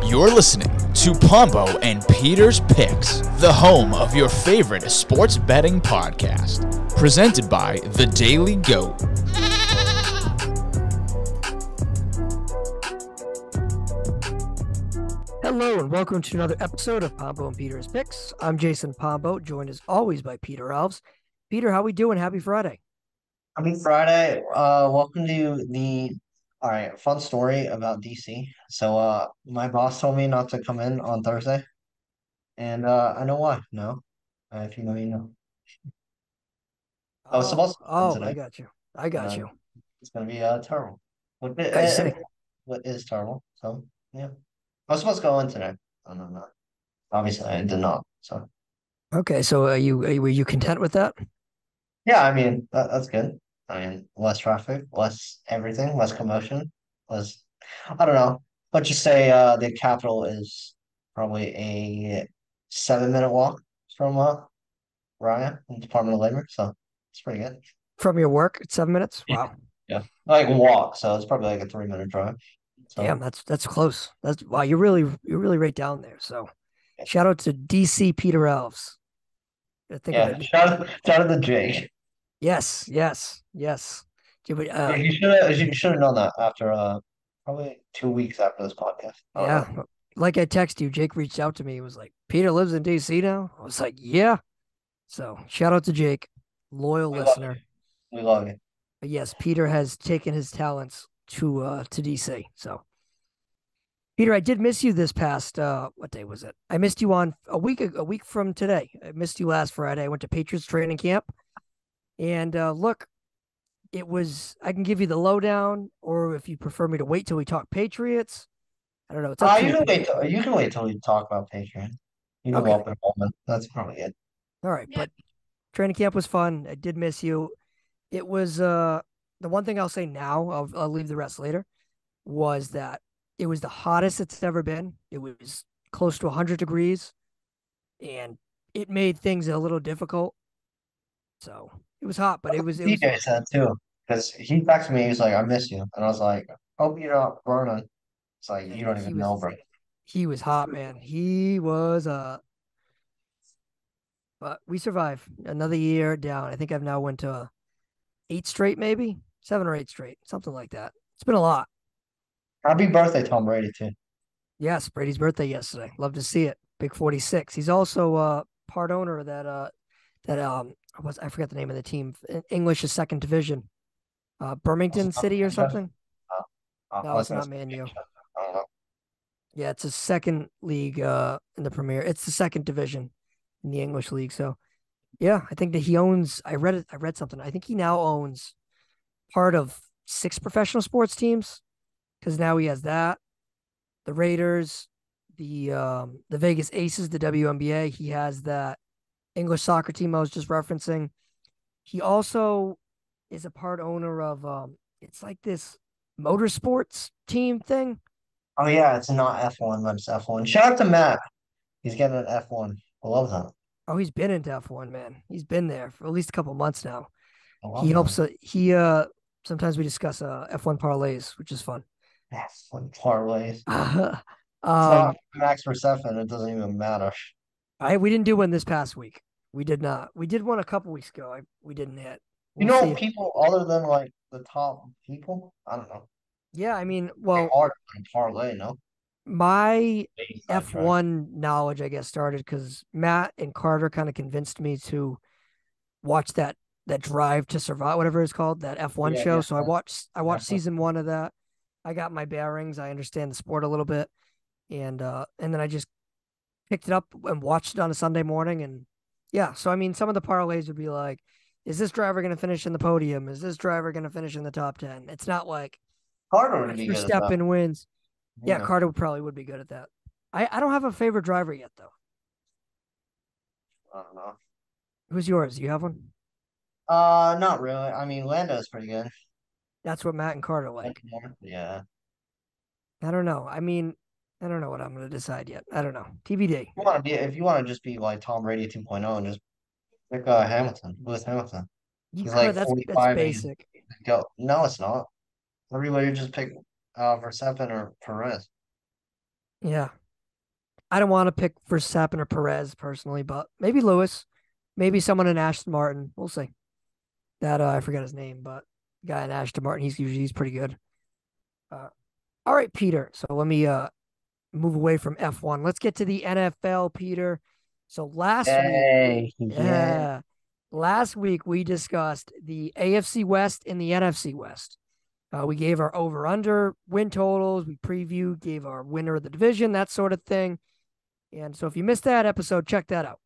You're listening to Pombo and Peter's Picks, the home of your favorite sports betting podcast. Presented by The Daily Goat. Hello and welcome to another episode of Pombo and Peter's Picks. I'm Jason Pombo, joined as always by Peter Alves. Peter, how we doing? Happy Friday. Happy Friday. Welcome to all right, fun story about DC. So my boss told me not to come in on Thursday, and I know why. No. If you know, you know. I was supposed to come in I today. got you. I got you. It's gonna be terrible. What I see. what is terrible? So yeah. I was supposed to go in today. I don't know. Obviously I did not. So Okay, so were you content with that? yeah, I mean that's good. I mean, less traffic, less everything, less commotion, less. I don't know. Let's just say the capital is probably a 7 minute walk from where I am in Department of Labor, so it's pretty good. From your work, it's 7 minutes? Yeah. Wow. Yeah, like walk, so it's probably like a 3 minute drive. Damn, So that's close. That's wow, you're really right down there. So shout out to DC Peter Alves. I think of yeah, it. shout out to Jake. Yes. Yeah, you should have known that after probably 2 weeks after this podcast. I don't Yeah. know. Like I text you, Jake reached out to me. He was like, Peter lives in DC now. I was like, yeah. So shout out to Jake, loyal We love listener. you. We love you. But yes, Peter has taken his talents to DC. So Peter, I did miss you this past what day was it? I missed you on a week from today. I missed you last Friday. I went to Patriots training camp. And look, I can give you the lowdown, or if you prefer me to wait till we talk Patriots. I don't know. It's up to You you, can Peter. wait. You can wait till we talk about Patreon. You can Okay. open enrollment. That's probably it. All right. But training camp was fun. I did miss you. It was the one thing I'll say now, I'll leave the rest later, was that it was the hottest it's ever been. It was close to 100 degrees, and it made things a little difficult. So it was hot, but it was DJ said too, because he texted me. He's like, "I miss you," and I was like, "Hope you're not burning." It's like yeah, you dude, don't even know, bro. he was hot, man. He was but we survived another year down. I think I've now went to eight straight, maybe 7 or 8 straight, something like that. It's been a lot. Happy birthday, Tom Brady too. Yes, Brady's birthday yesterday. Love to see it. Big 46. He's also part owner of that I forgot the name of the team. English is second division. Birmingham City or something. I No, was it's gonna not say, Man U. I don't know. Yeah, it's a second league in the Premier. It's the second division in the English league. So yeah, I think that he owns. I read something. I think he now owns part of 6 professional sports teams because now he has that the Raiders, the Vegas Aces, the WNBA. He has that English soccer team I was just referencing. He also is a part owner of it's like this motorsports team thing. Oh yeah, it's not F1, but it's F1. Shout out to Matt. He's getting an F1. I love that. Oh, he's been into F1, man. He's been there for at least a couple months now. I He love that. helps. He sometimes we discuss F1 parlays, which is fun. F1 parlays. It's um, not Max Verstappen. It doesn't even matter. we didn't do one this past week. We did not. We did one a couple weeks ago. We didn't hit. You We'll know, see. people other than like the top people. I don't know. Yeah, I mean, They well, are in parlay, no? my Maybe sidetrack. F1 knowledge, I guess, started because Matt and Carter kind of convinced me to watch that Drive to Survive, whatever it's called, that F1 Yeah, show. yeah, So I watched yeah. season 1 of that. I got my bearings. I understand the sport a little bit, and then I just picked it up and watched it on a Sunday morning. And yeah, so I mean, some of the parlays would be like, is this driver going to finish in the podium? Is this driver going to finish in the top 10? It's not like Carter would Max be good at that. Verstappen wins. Yeah, Yeah. Carter probably would be good at that. I don't have a favorite driver yet though. I don't know. Who's yours? Do you have one? Not really. I mean, Lando's pretty good. That's what Matt and Carter Much like. more. Yeah. I don't know. I mean, I don't know what I'm going to decide yet. I don't know. TBD. If you want to just be like Tom Brady 2.0 and just pick Hamilton, Lewis Hamilton. You He's could. like That's 45 and he's basic. go. No, it's not. Everybody just pick Verstappen or Perez. Yeah. I don't want to pick Verstappen or Perez personally, but maybe Lewis, maybe someone in Aston Martin. We'll see. That I forget his name, but the guy in Aston Martin, he's pretty good. All right, Peter. So let me move away from F1. Let's get to the NFL, Peter. So Yay, yeah. last week we discussed the AFC West and the NFC West. We gave our over/under win totals. We previewed, gave our winner of the division, that sort of thing. And so if you missed that episode, check that out.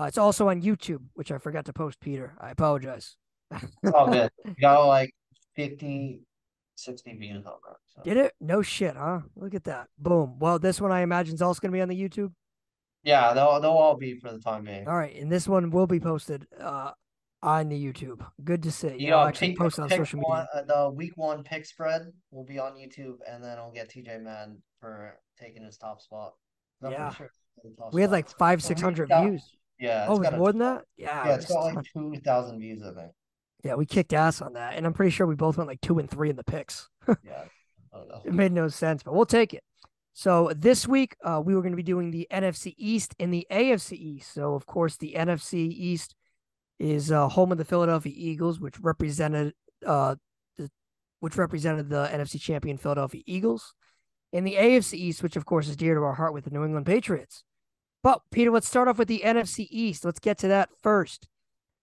It's also on YouTube, which I forgot to post, Peter. I apologize. It's all good. You got like 50, 60 views on that. So. Did it? No shit, huh? Look at that. Boom. Well, this one I imagine is also going to be on the YouTube. Yeah, they'll all be for the time being. All right. And this one will be posted on the YouTube. Good to see. You know, I'll actually post it on social media. The week 1 pick spread will be on YouTube, and then I'll get TJ mad for taking his top spot. I'm Yeah. pretty sure We had like 500-600 views. Yeah. Oh, it was more than that? Yeah, it's got like 2,000 views, I think. Yeah, we kicked ass on that. And I'm pretty sure we both went like 2 and 3 in the picks. Yeah. I don't know. It made no sense, but we'll take it. So this week, we were going to be doing the NFC East and the AFC East. So, of course, the NFC East is home of the Philadelphia Eagles, which represented the NFC champion Philadelphia Eagles. And the AFC East, which, of course, is dear to our heart with the New England Patriots. But, Peter, let's start off with the NFC East. Let's get to that first.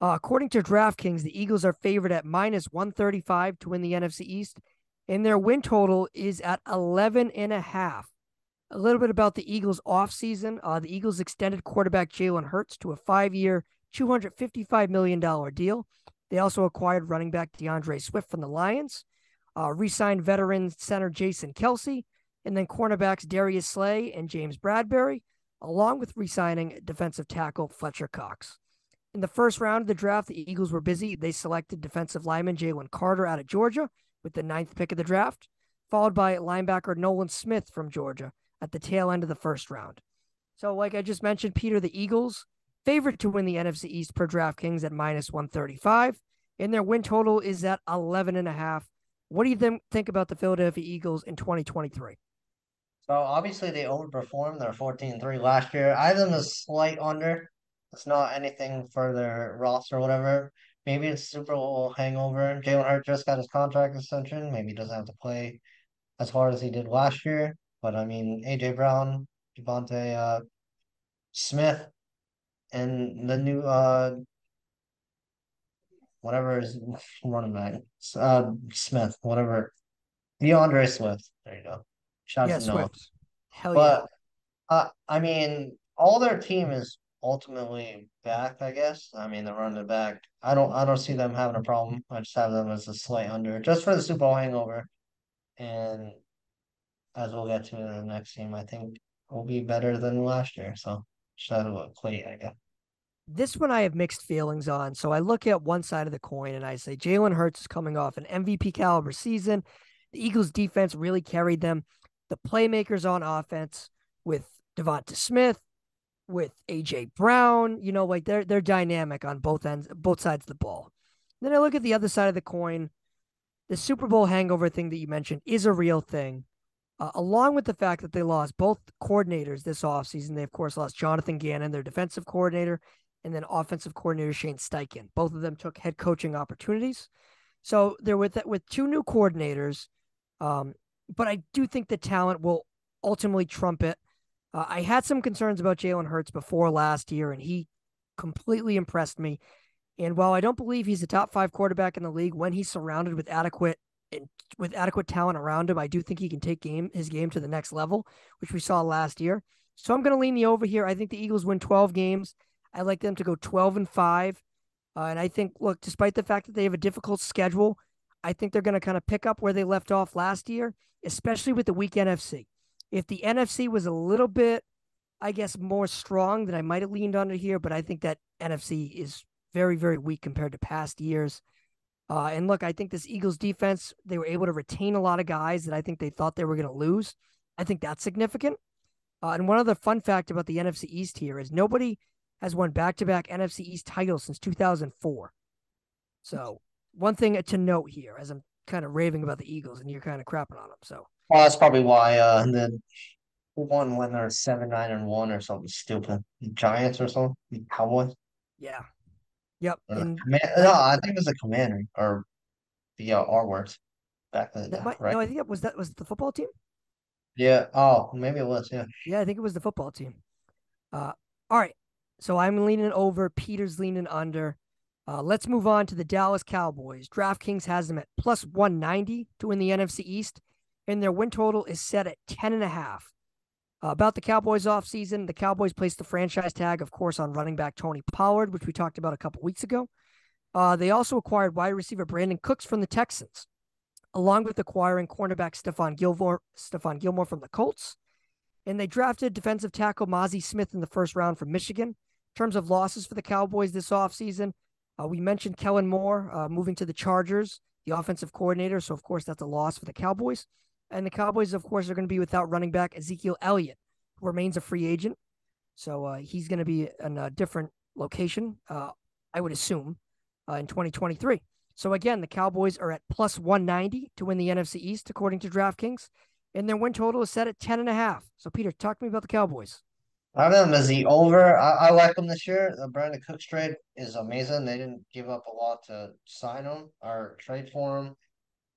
According to DraftKings, the Eagles are favored at -135 to win the NFC East, and their win total is at 11.5. A little bit about the Eagles offseason. The Eagles extended quarterback Jalen Hurts to a 5-year, $255 million deal. They also acquired running back DeAndre Swift from the Lions, re-signed veteran center Jason Kelce, and then cornerbacks Darius Slay and James Bradbury, along with re-signing defensive tackle Fletcher Cox. In the first round of the draft, the Eagles were busy. They selected defensive lineman Jalen Carter out of Georgia with the 9th pick of the draft, followed by linebacker Nolan Smith from Georgia at the tail end of the first round. So, like I just mentioned, Peter, the Eagles favorite to win the NFC East per DraftKings at -135, and their win total is at 11.5. What do you think about the Philadelphia Eagles in 2023? So obviously they overperformed. They're 14-3 last year. I have them a slight under. It's not anything for their roster or whatever. Maybe it's Super Bowl hangover. Jalen Hurts just got his contract extension. Maybe he doesn't have to play as hard as he did last year. But I mean, AJ Brown, Devontae Smith, and the new whatever is running back, Smith, whatever, DeAndre Swift. There you go. Shout out to Noah. Swift. Hell yeah. But I mean, all their team is ultimately back, I guess. I mean, they're running it back. I don't see them having a problem. I just have them as a slight under, just for the Super Bowl hangover. And as we'll get to in the next team, I think will be better than last year. So shout out to Clay, I guess. This one I have mixed feelings on. So I look at one side of the coin and I say Jalen Hurts is coming off an MVP caliber season. The Eagles defense really carried them. The playmakers on offense with Devonta Smith, with AJ Brown, like they're dynamic on both sides of the ball. Then I look at the other side of the coin. The Super Bowl hangover thing that you mentioned is a real thing. Along with the fact that they lost both coordinators this offseason. They, of course, lost Jonathan Gannon, their defensive coordinator, and then offensive coordinator Shane Steichen. Both of them took head coaching opportunities. So they're with 2 new coordinators. But I do think the talent will ultimately trump it. I had some concerns about Jalen Hurts before last year, and he completely impressed me. And while I don't believe he's a top 5 quarterback in the league, when he's surrounded with adequate talent around him, I do think he can take his game to the next level, which we saw last year. So I'm going to lean the over here. I think the Eagles win 12 games. I like them to go 12-5. And I think, look, despite the fact that they have a difficult schedule, I think they're going to kind of pick up where they left off last year, especially with the weak NFC. If the NFC was a little bit, I guess, more strong, then I might have leaned under here, but I think that NFC is very, very weak compared to past years. And look, I think this Eagles defense, they were able to retain a lot of guys that I think they thought they were going to lose. I think that's significant. And one other fun fact about the NFC East here is nobody has won back-to-back NFC East titles since 2004. So one thing to note here, as I'm kind of raving about the Eagles and you're kind of crapping on them. So Well, that's probably why one when they're 7-9-1 or something stupid. Giants or something. Cowboys. Yeah. Yep. And No, I think it was the Commander or the R words back then, that might right? no, I think that was the football team. Yeah. Oh, maybe it was. Yeah. Yeah, I think it was the football team. All right. So I'm leaning over. Peter's leaning under. Let's move on to the Dallas Cowboys. DraftKings has them at plus 190 to win the NFC East, and their win total is set at 10.5. About the Cowboys offseason, the Cowboys placed the franchise tag, of course, on running back Tony Pollard, which we talked about a couple weeks ago. They also acquired wide receiver Brandon Cooks from the Texans, along with acquiring cornerback Stephon Gilmore from the Colts. And they drafted defensive tackle Mozzie Smith in the first round from Michigan. In terms of losses for the Cowboys this offseason, we mentioned Kellen Moore moving to the Chargers, the offensive coordinator. So, of course, that's a loss for the Cowboys. And the Cowboys, of course, are going to be without running back Ezekiel Elliott, who remains a free agent. So he's going to be in a different location, I would assume, in 2023. So, again, the Cowboys are at plus 190 to win the NFC East, according to DraftKings. And their win total is set at 10.5. So, Peter, talk to me about the Cowboys. I have them as the over. I like them this year. The Brandon Cooks trade is amazing. They didn't give up a lot to sign him or trade for him.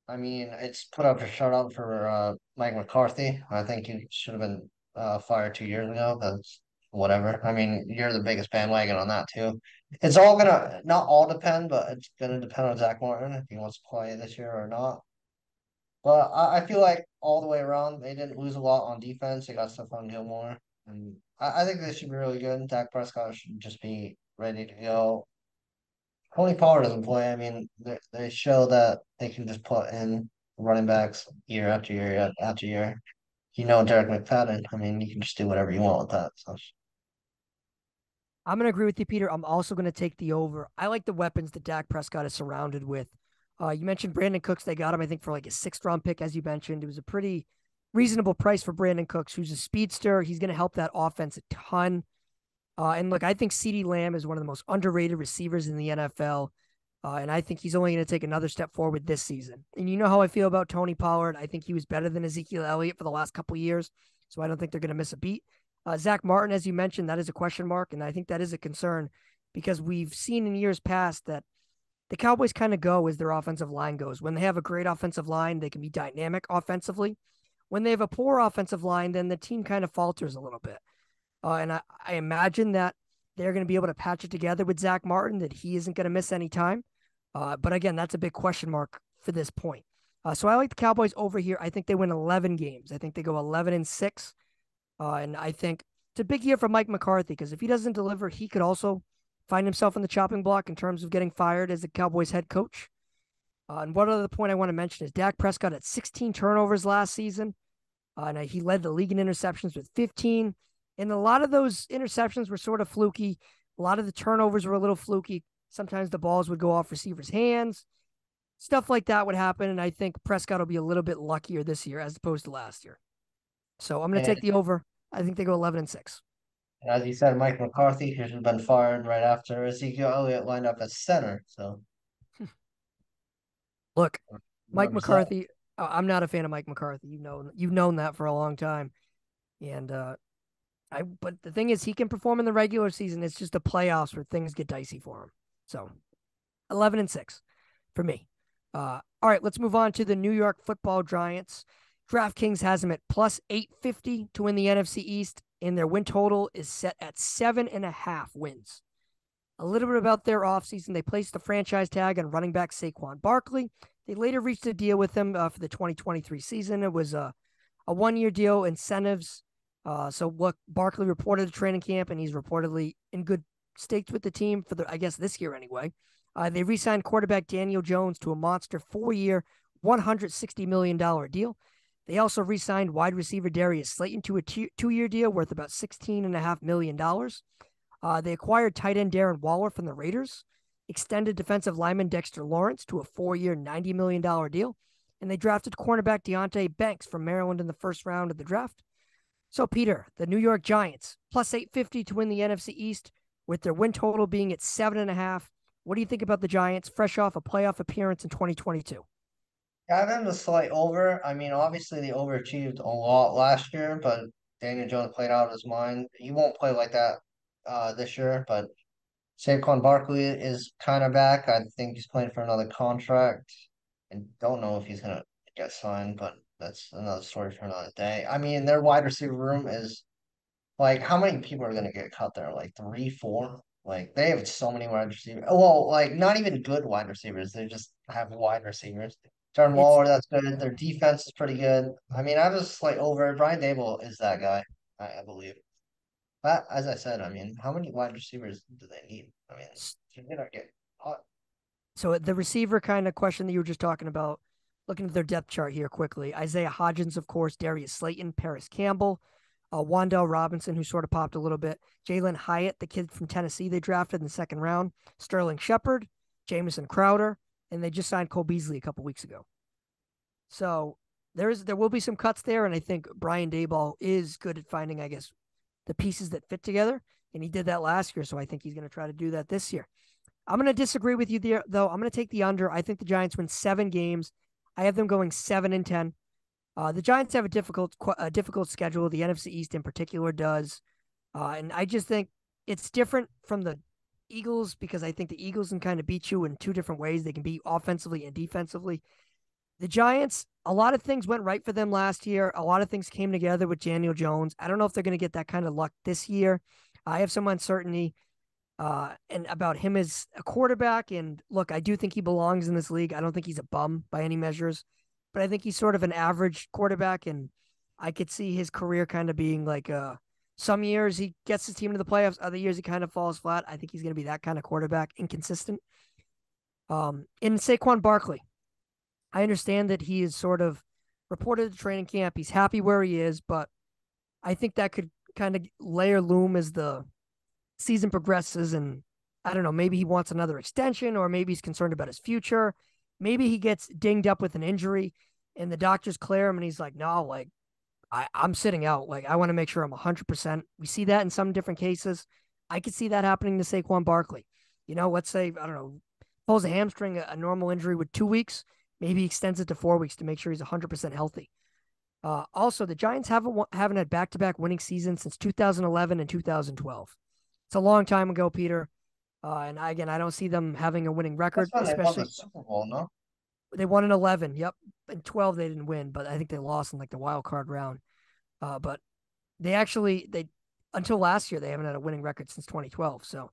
I mean, it's put up a shutout for Mike McCarthy. I think he should have been fired 2 years ago. That's whatever. I mean, you're the biggest bandwagon on that too. It's all gonna not all depend, but it's gonna depend on Zach Martin if he wants to play this year or not. But I feel like all the way around, they didn't lose a lot on defense. They got Stephon Gilmore, and I think they should be really good. Dak Prescott should just be ready to go. Tony Pollard doesn't play. I mean, they show that they can just put in running backs year after year after year. You know, Derek McFadden. I mean, you can just do whatever you want with that. So I'm going to agree with you, Peter. I'm also going to take the over. I like the weapons that Dak Prescott is surrounded with. You mentioned Brandon Cooks. They got him, I think, for like a sixth-round pick, as you mentioned. It was a pretty reasonable price for Brandon Cooks, who's a speedster. He's going to help that offense a ton. And look, I think CeeDee Lamb is one of the most underrated receivers in the NFL. And I think he's only going to take another step forward this season. And you know how I feel about Tony Pollard. I think he was better than Ezekiel Elliott for the last couple of years. So I don't think they're going to miss a beat. Zach Martin, as you mentioned, that is a question mark. And I think that is a concern because we've seen in years past that the Cowboys kind of go as their offensive line goes. When they have a great offensive line, they can be dynamic offensively. When they have a poor offensive line, then the team kind of falters a little bit. And I imagine that they're going to be able to patch it together with Zach Martin, that he isn't going to miss any time. But again, that's a big question mark for this point. So I like the Cowboys over here. I think they win 11 games. I think they go 11-6. And I think it's a big year for Mike McCarthy because if he doesn't deliver, he could also find himself in the chopping block in terms of getting fired as the Cowboys head coach. And one other point I want to mention is Dak Prescott had 16 turnovers last season. And he led the league in interceptions with 15. And a lot of those interceptions were sort of fluky. A lot of the turnovers were a little fluky. Sometimes the balls would go off receivers' hands. Stuff like that would happen. And I think Prescott will be a little bit luckier this year as opposed to last year. So I'm going to take the over. I think they go 11-6. as you said, Mike McCarthy should have been fired right after Ezekiel Elliott lined up at center. So Look, Mike remember that. McCarthy. I'm not a fan of Mike McCarthy. You've known that for a long time. And but the thing is, he can perform in the regular season. It's just the playoffs where things get dicey for him. So 11-6 for me. All right, let's move on to the New York Football Giants. DraftKings has them at plus 850 to win the NFC East, and their win total is set at 7.5 wins. A little bit about their offseason. They placed the franchise tag on running back Saquon Barkley. They later reached a deal with him for the 2023 season. It was a one-year deal, incentives. So what Barkley reported at training camp, and he's reportedly in good stakes with the team for I guess this year anyway. They re-signed quarterback Daniel Jones to a monster 4-year, $160 million deal. They also re-signed wide receiver Darius Slayton to a 2-year deal worth about $16.5 million. They acquired tight end Darren Waller from the Raiders, extended defensive lineman Dexter Lawrence to a 4-year, $90 million deal, and they drafted cornerback Deonte Banks from Maryland in the first round of the draft. So, Peter, the New York Giants, plus 850 to win the NFC East, with their win total being at 7.5. What do you think about the Giants, fresh off a playoff appearance in 2022? Yeah, I have them a slight over. I mean, obviously they overachieved a lot last year, but Daniel Jones played out of his mind. He won't play like that this year, but Saquon Barkley is kind of back. I think he's playing for another contract, and don't know if he's gonna get signed, but that's another story for another day. I mean, their wide receiver room is like, how many people are gonna get cut there? Like three, four? Like they have so many wide receivers. Well, like not even good wide receivers. They just have wide receivers. Darren It's Waller, that's good. Their defense is pretty good. I mean, I was like over Brian Dable is that guy, I believe. But as I said, I mean, how many wide receivers do they need? I mean, you're gonna get hot. So the receiver kind of question that you were just talking about, looking at their depth chart here quickly. Isaiah Hodgins, of course, Darius Slayton, Paris Campbell, Wandell Robinson, who sort of popped a little bit, Jalen Hyatt, the kid from Tennessee they drafted in the second round, Sterling Shepard, Jamison Crowder, and they just signed Cole Beasley a couple weeks ago. So there will be some cuts there, and I think Brian Daboll is good at finding, I guess, the pieces that fit together, and he did that last year, so I think he's going to try to do that this year. I'm going to disagree with you there, though. I'm going to take the under. I think the Giants win 7 games. I have them going 7-10. The Giants have a difficult schedule. The NFC East in particular does. And I just think it's different from the Eagles because I think the Eagles can kind of beat you in 2 different ways. They can beat offensively and defensively. The Giants, a lot of things went right for them last year. A lot of things came together with Daniel Jones. I don't know if they're going to get that kind of luck this year. I have some uncertainty and about him as a quarterback. And look, I do think he belongs in this league. I don't think he's a bum by any measures, but I think he's sort of an average quarterback. And I could see his career kind of being like some years he gets his team to the playoffs. Other years he kind of falls flat. I think he's going to be that kind of quarterback, inconsistent. In Saquon Barkley, I understand that he is sort of reported to training camp. He's happy where he is, but I think that could kind of loom as the season progresses. And I don't know, maybe he wants another extension or maybe he's concerned about his future. Maybe he gets dinged up with an injury and the doctors clear him and he's like, no, like I'm sitting out. Like I want to make sure I'm 100%. We see that in some different cases. I could see that happening to Saquon Barkley. You know, let's say, I don't know, pulls a hamstring, a normal injury with 2 weeks. Maybe he extends it to 4 weeks to make sure he's 100% healthy. Also, the Giants haven't had back-to-back winning seasons since 2011 and 2012. It's a long time ago, Peter. And I don't see them having a winning record. That's when they won especially the Super Bowl, no? They won in 11. Yep. In 12, they didn't win, but I think they lost in like the wild card round. But they until last year, they haven't had a winning record since 2012. So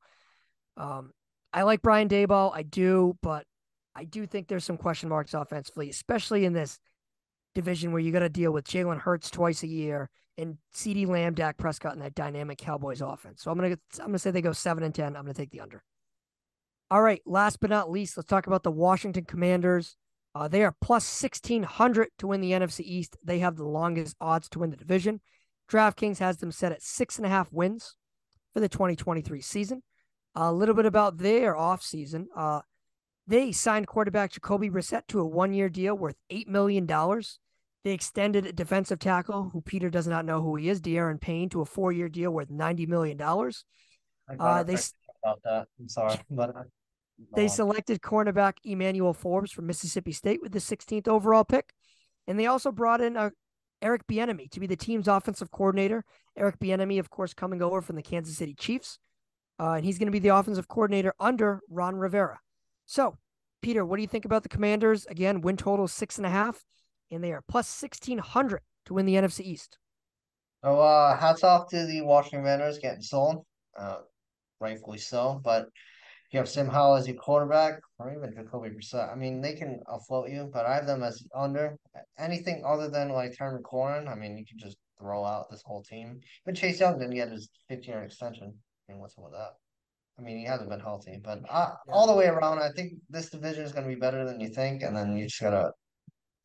I like Brian Daboll. I do, but I do think there's some question marks offensively, especially in this division where you got to deal with Jalen Hurts twice a year and CeeDee Lamb, Dak Prescott, and that dynamic Cowboys offense. So I'm gonna say they go 7-10. I'm gonna take the under. All right, last but not least, let's talk about the Washington Commanders. They are plus 1,600 to win the NFC East. They have the longest odds to win the division. DraftKings has them set at 6.5 wins for the 2023 season. A little bit about their offseason. They signed quarterback Jacoby Brissett to a 1-year deal worth $8 million. They extended a defensive tackle, who Peter does not know who he is, De'Aaron Payne, to a 4-year deal worth $90 million. About that. I'm sorry, but they selected cornerback Emmanuel Forbes from Mississippi State with the 16th overall pick. And they also brought in Eric Bieniemy to be the team's offensive coordinator. Eric Bieniemy, of course, coming over from the Kansas City Chiefs. And he's going to be the offensive coordinator under Ron Rivera. So, Peter, what do you think about the Commanders? Again, win total 6.5, and they are plus 1,600 to win the NFC East. So, hats off to the Washington Commanders getting sold, rightfully so. But you have Sam Howell as your quarterback, or even Jacoby Brissett. I mean, they can afloat you, but I have them as under. Anything other than like Terry McLaurin, I mean, you can just throw out this whole team. But Chase Young didn't get his 15-year extension. I mean, what's up with that? I mean, he hasn't been healthy, but all the way around, I think this division is going to be better than you think, and then you just gotta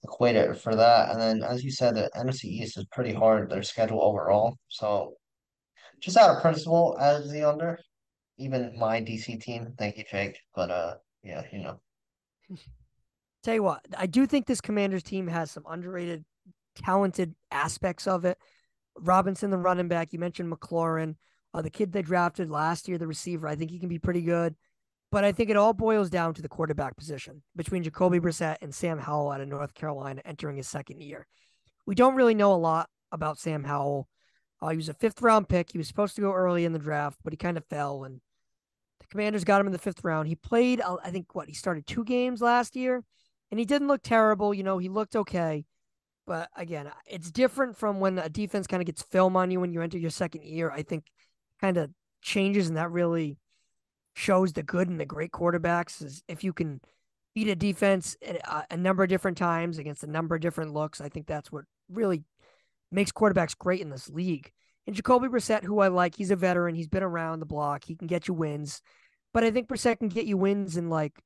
equate it for that. And then, as you said, the NFC East is pretty hard, their schedule overall. So, just out of principle, as the under, even my DC team, thank you, Jake. But yeah, you know. Tell you what, I do think this Commanders team has some underrated, talented aspects of it. Robinson, the running back, you mentioned McLaurin, the kid they drafted last year, the receiver. I think he can be pretty good. But I think it all boils down to the quarterback position between Jacoby Brissett and Sam Howell out of North Carolina entering his second year. We don't really know a lot about Sam Howell. He was a 5th-round pick. He was supposed to go early in the draft, but he kind of fell, and the Commanders got him in the 5th round. He played, I think, he started 2 games last year, and he didn't look terrible. You know, he looked okay. But again, it's different from when a defense kind of gets film on you when you enter your 2nd year. I think kind of changes, and that really shows the good and the great quarterbacks is if you can beat a defense a number of different times against a number of different looks. I think that's what really makes quarterbacks great in this league. And Jacoby Brissett, who I like, he's a veteran. He's been around the block. He can get you wins. But I think Brissett can get you wins in like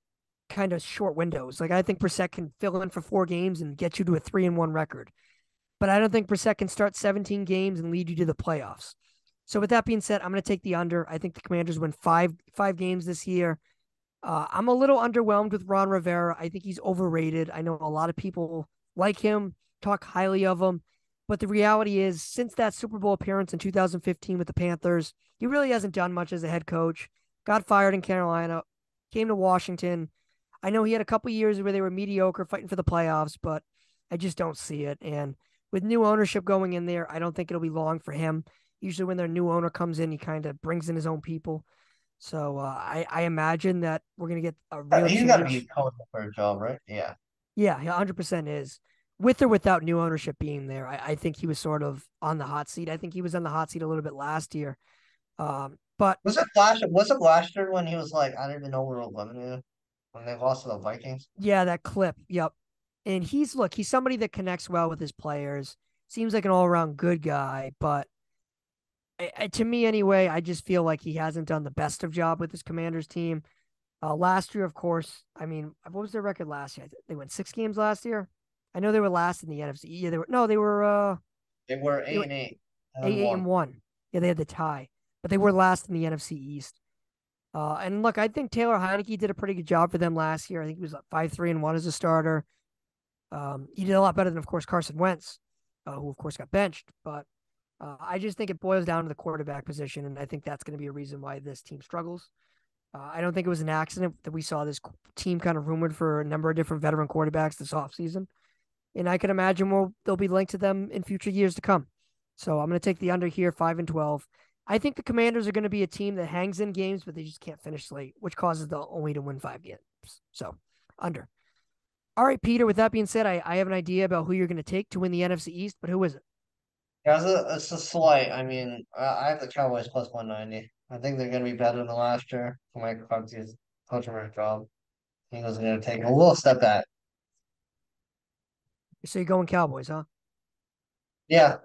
kind of short windows. Like I think Brissett can fill in for 4 games and get you to a 3-1 record. But I don't think Brissett can start 17 games and lead you to the playoffs. So with that being said, I'm going to take the under. I think the Commanders win five games this year. I'm a little underwhelmed with Ron Rivera. I think he's overrated. I know a lot of people like him, talk highly of him. But the reality is, since that Super Bowl appearance in 2015 with the Panthers, he really hasn't done much as a head coach. Got fired in Carolina, came to Washington. I know he had a couple years where they were mediocre, fighting for the playoffs, but I just don't see it. And with new ownership going in there, I don't think it'll be long for him. Usually when their new owner comes in, he kind of brings in his own people. So I imagine that we're going to get a real He's change. got to be coaching for a job, right? Yeah. Yeah, he 100% is. With or without new ownership being there, I think he was sort of on the hot seat. I think he was on the hot seat a little bit last year. But Was it last year when he was like, I don't even know we were eliminated when they lost to the Vikings? yeah, that clip. Yep. And he's somebody that connects well with his players. Seems like an all around good guy, but to me anyway, I just feel like he hasn't done the best of job with his Commanders team. Last year, of course, I mean, what was their record last year? They went 6 games last year. I know they were last in the NFC. Yeah, they were. No, they were. They were They 8 were and 8 and 8 one. and 1. Yeah, they had the tie, but they were last in the NFC East. And look, I think Taylor Heineke did a pretty good job for them last year. I think he was like 5-3-1 as a starter. He did a lot better than, of course, Carson Wentz, who of course got benched. But I just think it boils down to the quarterback position, and I think that's going to be a reason why this team struggles. I don't think it was an accident that we saw this team kind of rumored for a number of different veteran quarterbacks this offseason. And I can imagine they'll be linked to them in future years to come. So I'm going to take the under here, 5-12. I think the Commanders are going to be a team that hangs in games, but they just can't finish late, which causes them only to win 5 games. So under. All right, Peter, with that being said, I have an idea about who you're going to take to win the NFC East, but who is it? Yeah, it's a slight. I mean, I have the Cowboys plus 190. I think they're going to be better than last year. Mike McCarthy's coaching for a job. Eagles are going to take a little step back. So you're going Cowboys, huh? Yeah,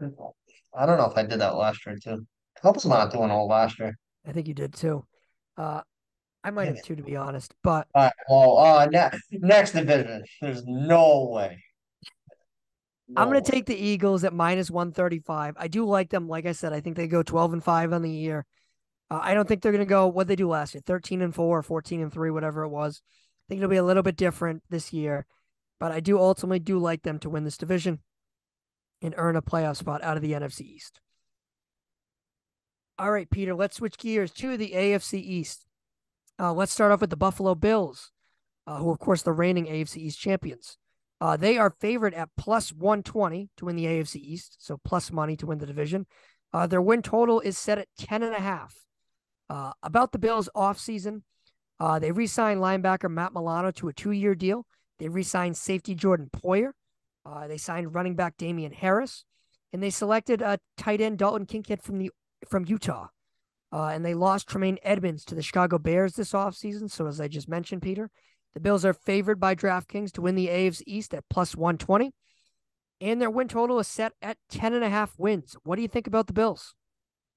I don't know if I did that last year too. Cubs not doing all last year. I think you did too. I might have too, to be honest, but All right, well, next division. There's no way. I'm No going to way. take the Eagles at minus 135. I do like them. Like I said, I think they go 12-5 on the year. I don't think they're going to go what they do last year, 13-4 or 14-3, whatever it was. I think it'll be a little bit different this year, but I do ultimately like them to win this division and earn a playoff spot out of the NFC East. All right, Peter, let's switch gears to the AFC East. Let's start off with the Buffalo Bills, who, of course, the reigning AFC East champions. They are favored at plus 120 to win the AFC East, so plus money to win the division. Their win total is set at 10.5. About the Bills' offseason, they re-signed linebacker Matt Milano to a 2-year deal. They re-signed safety Jordan Poyer. They signed running back Damian Harris, and they selected tight end Dalton Kincaid from Utah. And they lost Tremaine Edmonds to the Chicago Bears this offseason. So as I just mentioned, Peter, the Bills are favored by DraftKings to win the AFC East at plus 120. And their win total is set at 10.5 wins. What do you think about the Bills?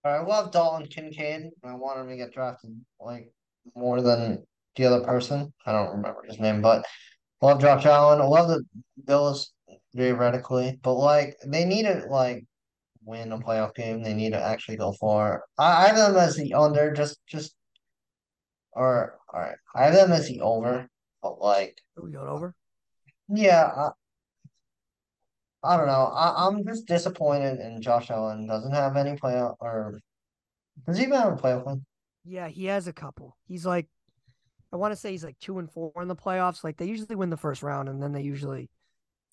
I love Dalton Kincaid. I want him to get drafted like more than the other person. I don't remember his name, but I love Josh Allen. I love the Bills theoretically, but like they need to like win a playoff game. They need to actually go far. I have them as the under, just or all right. I have them as the over, but like Are we going over? yeah, I don't know. I'm just disappointed in Josh Allen. Doesn't have any playoff or does he even have a playoff win? Yeah, he has a couple. He's like, I want to say he's like 2-4 in the playoffs. Like they usually win the first round and then they usually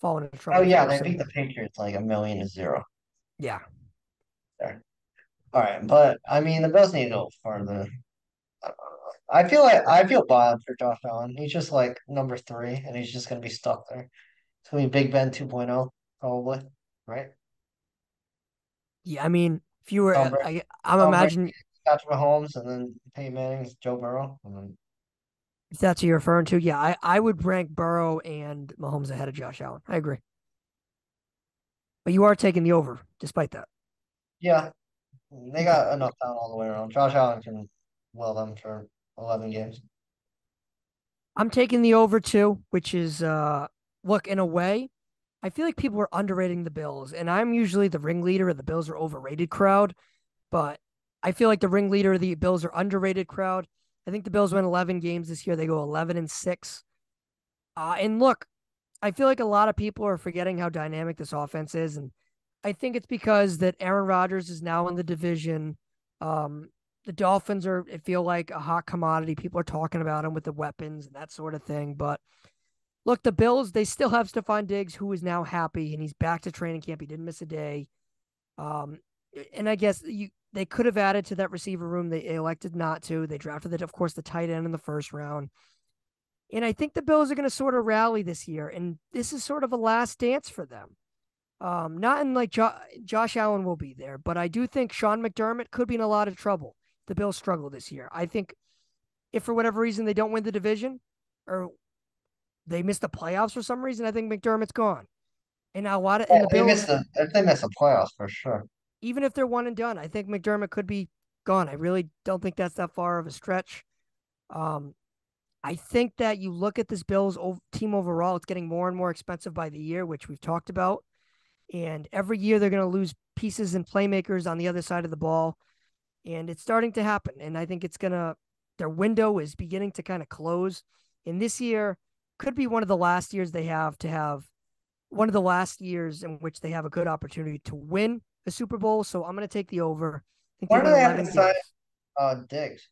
fall into Oh trouble yeah, towards they the beat end. the Patriots like 1,000,000-0. Yeah. There. All right, but I mean, the Bills need to go further. I feel bad for Josh Allen. He's just like number three, and he's just gonna be stuck there. It's gonna be Big Ben 2.0, probably, right? Yeah, I mean, if you were, Tom Brady, I'm Tom Brady, imagining Patrick Mahomes, and then Peyton Manning's Joe Burrow. And then, if that's what you're referring to. Yeah, I would rank Burrow and Mahomes ahead of Josh Allen. I agree. But you are taking the over, despite that. yeah, they Okay. got enough talent all the way around. Josh Allen can will them for 11 games. I'm taking the over too, which is look, in a way, I feel like people are underrating the Bills, and I'm usually the ringleader of the Bills are overrated crowd, but I feel like the ringleader of the Bills are underrated crowd. I think the Bills win 11 games this year. They go 11-6. And look, I feel like a lot of people are forgetting how dynamic this offense is, and I think it's because that Aaron Rodgers is now in the division. The Dolphins are, I feel like, a hot commodity. People are talking about them with the weapons and that sort of thing. But look, the Bills, they still have Stephon Diggs, who is now happy, and he's back to training camp. He didn't miss a day. Um, and I guess they could have added to that receiver room. They elected not to. They drafted, of course, the tight end in the first round. And I think the Bills are going to sort of rally this year. And this is sort of a last dance for them. Not in like Josh Allen will be there, but I do think Sean McDermott could be in a lot of trouble. The Bills struggle this year. I think if for whatever reason they don't win the division or they miss the playoffs for some reason, I think McDermott's gone. And now what? And Yeah, the Bills, if they miss the playoffs for sure. even if they're one and done, I think McDermott could be gone. I really don't think that's that far of a stretch. Um, I think that you look at this Bills team overall, it's getting more and more expensive by the year, which we've talked about. And every year they're going to lose pieces and playmakers on the other side of the ball. And it's starting to happen. And I think their window is beginning to kind of close. And this year could be one of the last years they have to have one of the last years in which they have a good opportunity to win a Super Bowl. So I'm going to take the over. I think they Where do win they have to 11 sign games. Diggs?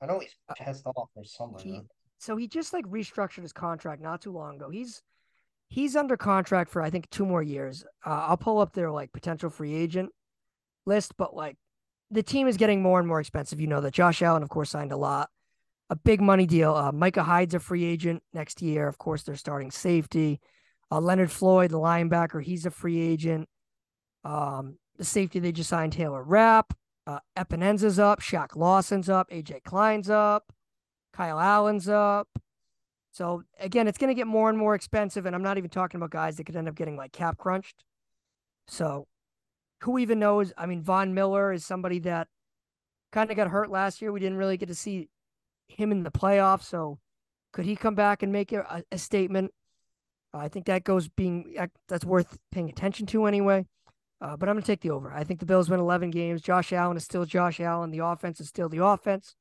I know he's Uh, pissed off or he, something. so he just like restructured his contract not too long ago. He's under contract for I think 2 more years. I'll pull up their like potential free agent list, but like the team is getting more and more expensive. You know that Josh Allen, of course, signed a big money deal. Micah Hyde's a free agent next year. Of course, they're starting safety. Leonard Floyd, the linebacker, he's a free agent. The safety they just signed Taylor Rapp. Epinenza's up. Shaq Lawson's up. AJ Klein's up. Kyle Allen's up. So again, it's going to get more and more expensive, and I'm not even talking about guys that could end up getting like cap crunched. So who even knows? I mean, Von Miller is somebody that kind of got hurt last year. We didn't really get to see him in the playoffs. So could he come back and make a statement? I think that's worth paying attention to anyway. But I'm going to take the over. I think the Bills win 11 games. Josh Allen is still Josh Allen. The offense is still the offense.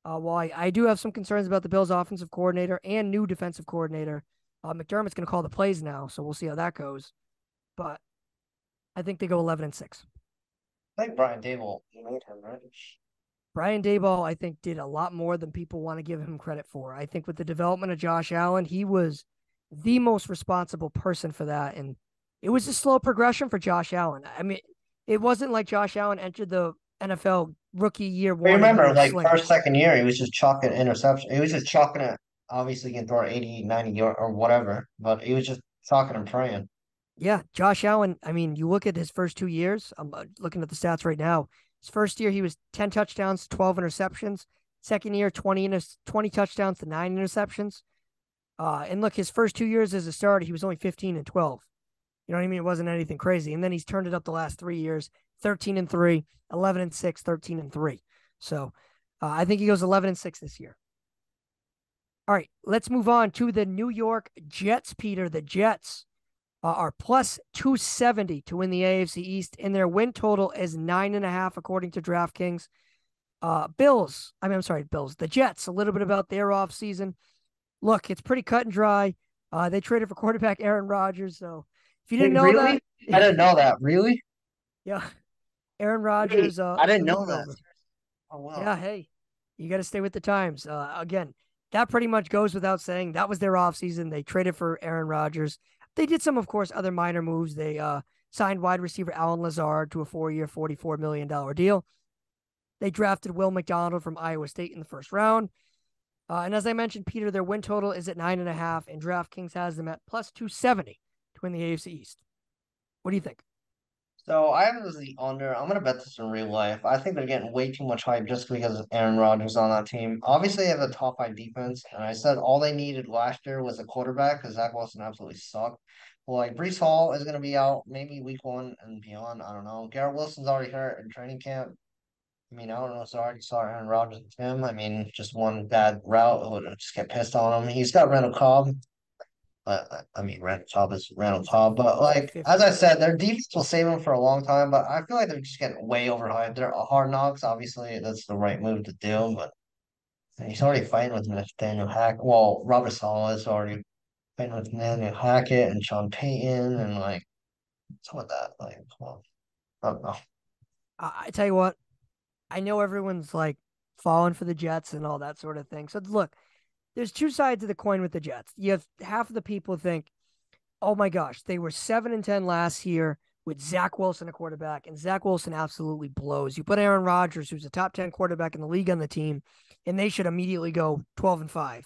While I do have some concerns about the Bills' offensive coordinator and new defensive coordinator, McDermott's going to call the plays now, so we'll see how that goes. But I think they go 11-6. I think Brian Dable made him, right? Brian Daboll, I think, did a lot more than people want to give him credit for. I think with the development of Josh Allen, he was the most responsible person for that. And it was a slow progression for Josh Allen. I mean, it wasn't like Josh Allen entered the NFL rookie year I one and he remember, was a like, slinger. first, second year, he was just chalking interception. He was just chalking it. Obviously, he can throw it 80, 90 or whatever, but he was just talking and praying. Yeah, Josh Allen, I mean, you look at his first 2 years. I'm looking at the stats right now. His first year, he was 10 touchdowns, 12 interceptions. Second year, 20 touchdowns to 9 interceptions. And look, his first 2 years as a starter, he was only 15-12. You know what I mean? It wasn't anything crazy. And then he's turned it up the last 3 years, 13-3, 11-6, 13-3. So I think he goes 11-6 this year. All right, let's move on to the New York Jets, Peter. The Jets are plus 270 to win the AFC East, and their win total is 9.5 according to DraftKings. Bills. The Jets, a little bit about their offseason. Look, it's pretty cut and dry. They traded for quarterback Aaron Rodgers. So if you didn't know Really? that, I didn't know that. Really? yeah, Aaron Wait, Rodgers. I didn't Let me know look that. over. Oh, Yeah, wow. hey, you got to stay with the times. Again, that pretty much goes without saying. That was their offseason. They traded for Aaron Rodgers. They did some, of course, other minor moves. They signed wide receiver Alan Lazard to a 4-year, $44 million deal. They drafted Will McDonald from Iowa State in the first round. And as I mentioned, Peter, their win total is at 9.5, and DraftKings has them at plus 270 to win the AFC East. What do you think? So I have it as the under. I'm gonna bet this in real life. I think they're getting way too much hype just because Aaron Rodgers on that team. Obviously, they have a top five defense, and I said all they needed last year was a quarterback because Zach Wilson absolutely sucked. Well, like Brees Hall is gonna be out maybe week one and beyond. I don't know. Garrett Wilson's already hurt in training camp. I mean, I don't know. Sorry, sorry, Aaron Rodgers and him. I mean, just one bad route would just get pissed on him. He's got Randall Cobb. I mean, Randall Cobb is Randall Cobb, but like as I said, their defense will save them for a long time. But I feel like they're just getting way overhyped. They're Hard Knocks. Obviously, that's the right move to do. But he's already fighting with Nathaniel Hackett. Well, Robert Saleh is already fighting with Nathaniel Hackett and Sean Payton, and like some of that. Like, well, I don't know. I tell you what, I know everyone's like falling for the Jets and all that sort of thing. So look, there's two sides of the coin with the Jets. You have half of the people think, oh my gosh, they were 7-10 last year with Zach Wilson a quarterback, and Zach Wilson absolutely blows. You put Aaron Rodgers, who's a top 10 quarterback in the league, on the team, and they should immediately go 12-5.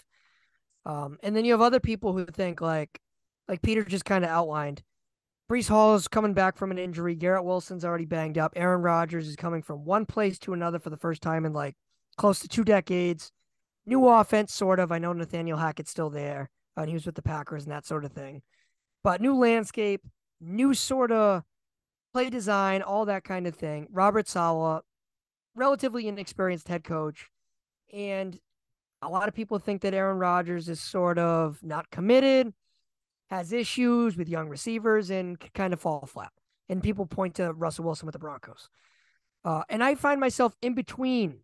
And then you have other people who think like Peter just kind of outlined. Brees Hall is coming back from an injury. Garrett Wilson's already banged up. Aaron Rodgers is coming from one place to another for the first time in like close to 2 decades. New offense, sort of. I know Nathaniel Hackett's still there, and he was with the Packers and that sort of thing. But new landscape, new sort of play design, all that kind of thing. Robert Saleh, relatively inexperienced head coach. And a lot of people think that Aaron Rodgers is sort of not committed, has issues with young receivers, and could kind of fall flat. And people point to Russell Wilson with the Broncos. And I find myself in between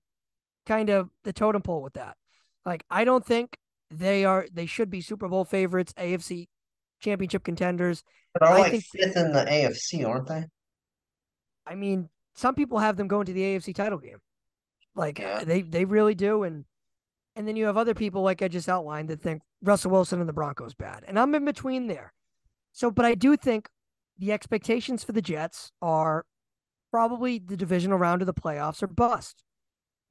kind of the totem pole with that. Like, I don't think they should be Super Bowl favorites, AFC championship contenders. But they're I like think fifth in the AFC, aren't they? I mean, some people have them going to the AFC title game. Like Yeah. they really do. And then you have other people, like I just outlined, that think Russell Wilson and the Broncos bad. And I'm in between there. So, but I do think the expectations for the Jets are probably the divisional round of the playoffs or bust.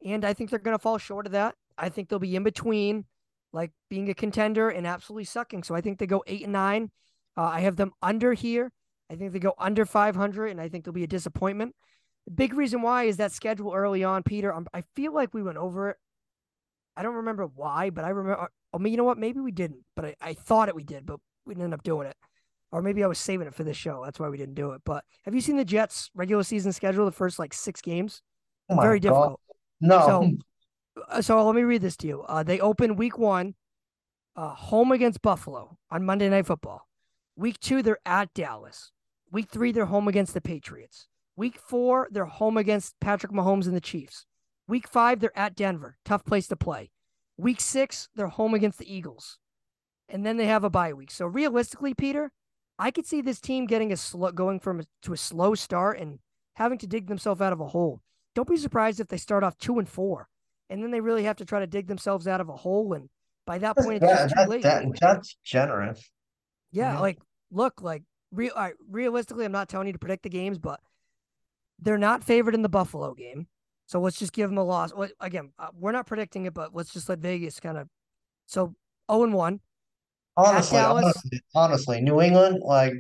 And I think they're going to fall short of that. I think they'll be in between, like being a contender and absolutely sucking. So I think they go 8-9. I have them under here. I think they go under 500, and I think they'll be a disappointment. The big reason why is that schedule early on, Peter. I feel like we went over it. I don't remember why, but I remember. I mean, you know what? Maybe we didn't, but I thought we did, but we didn't end up doing it. Or maybe I was saving it for this show. That's why we didn't do it. But have you seen the Jets' regular season schedule? The first like 6 games, Oh my very God. difficult. No. So let me read this to you. They open week 1, home against Buffalo on Monday Night Football. Week 2, they're at Dallas. Week 3, they're home against the Patriots. Week 4, they're home against Patrick Mahomes and the Chiefs. Week 5, they're at Denver. Tough place to play. Week 6, they're home against the Eagles. And then they have a bye week. So realistically, Peter, I could see this team getting going to a slow start and having to dig themselves out of a hole. Don't be surprised if they start off 2-4, and then they really have to try to dig themselves out of a hole. And by that point, it's just too late. That's generous. Yeah, Yeah. like look, like realistically, I'm not telling you to predict the games, but they're not favored in the Buffalo game. So let's just give them a loss. Well, again, we're not predicting it, but let's just let Vegas kind of. So 0-1 Honestly, at Dallas. honestly, New England, like,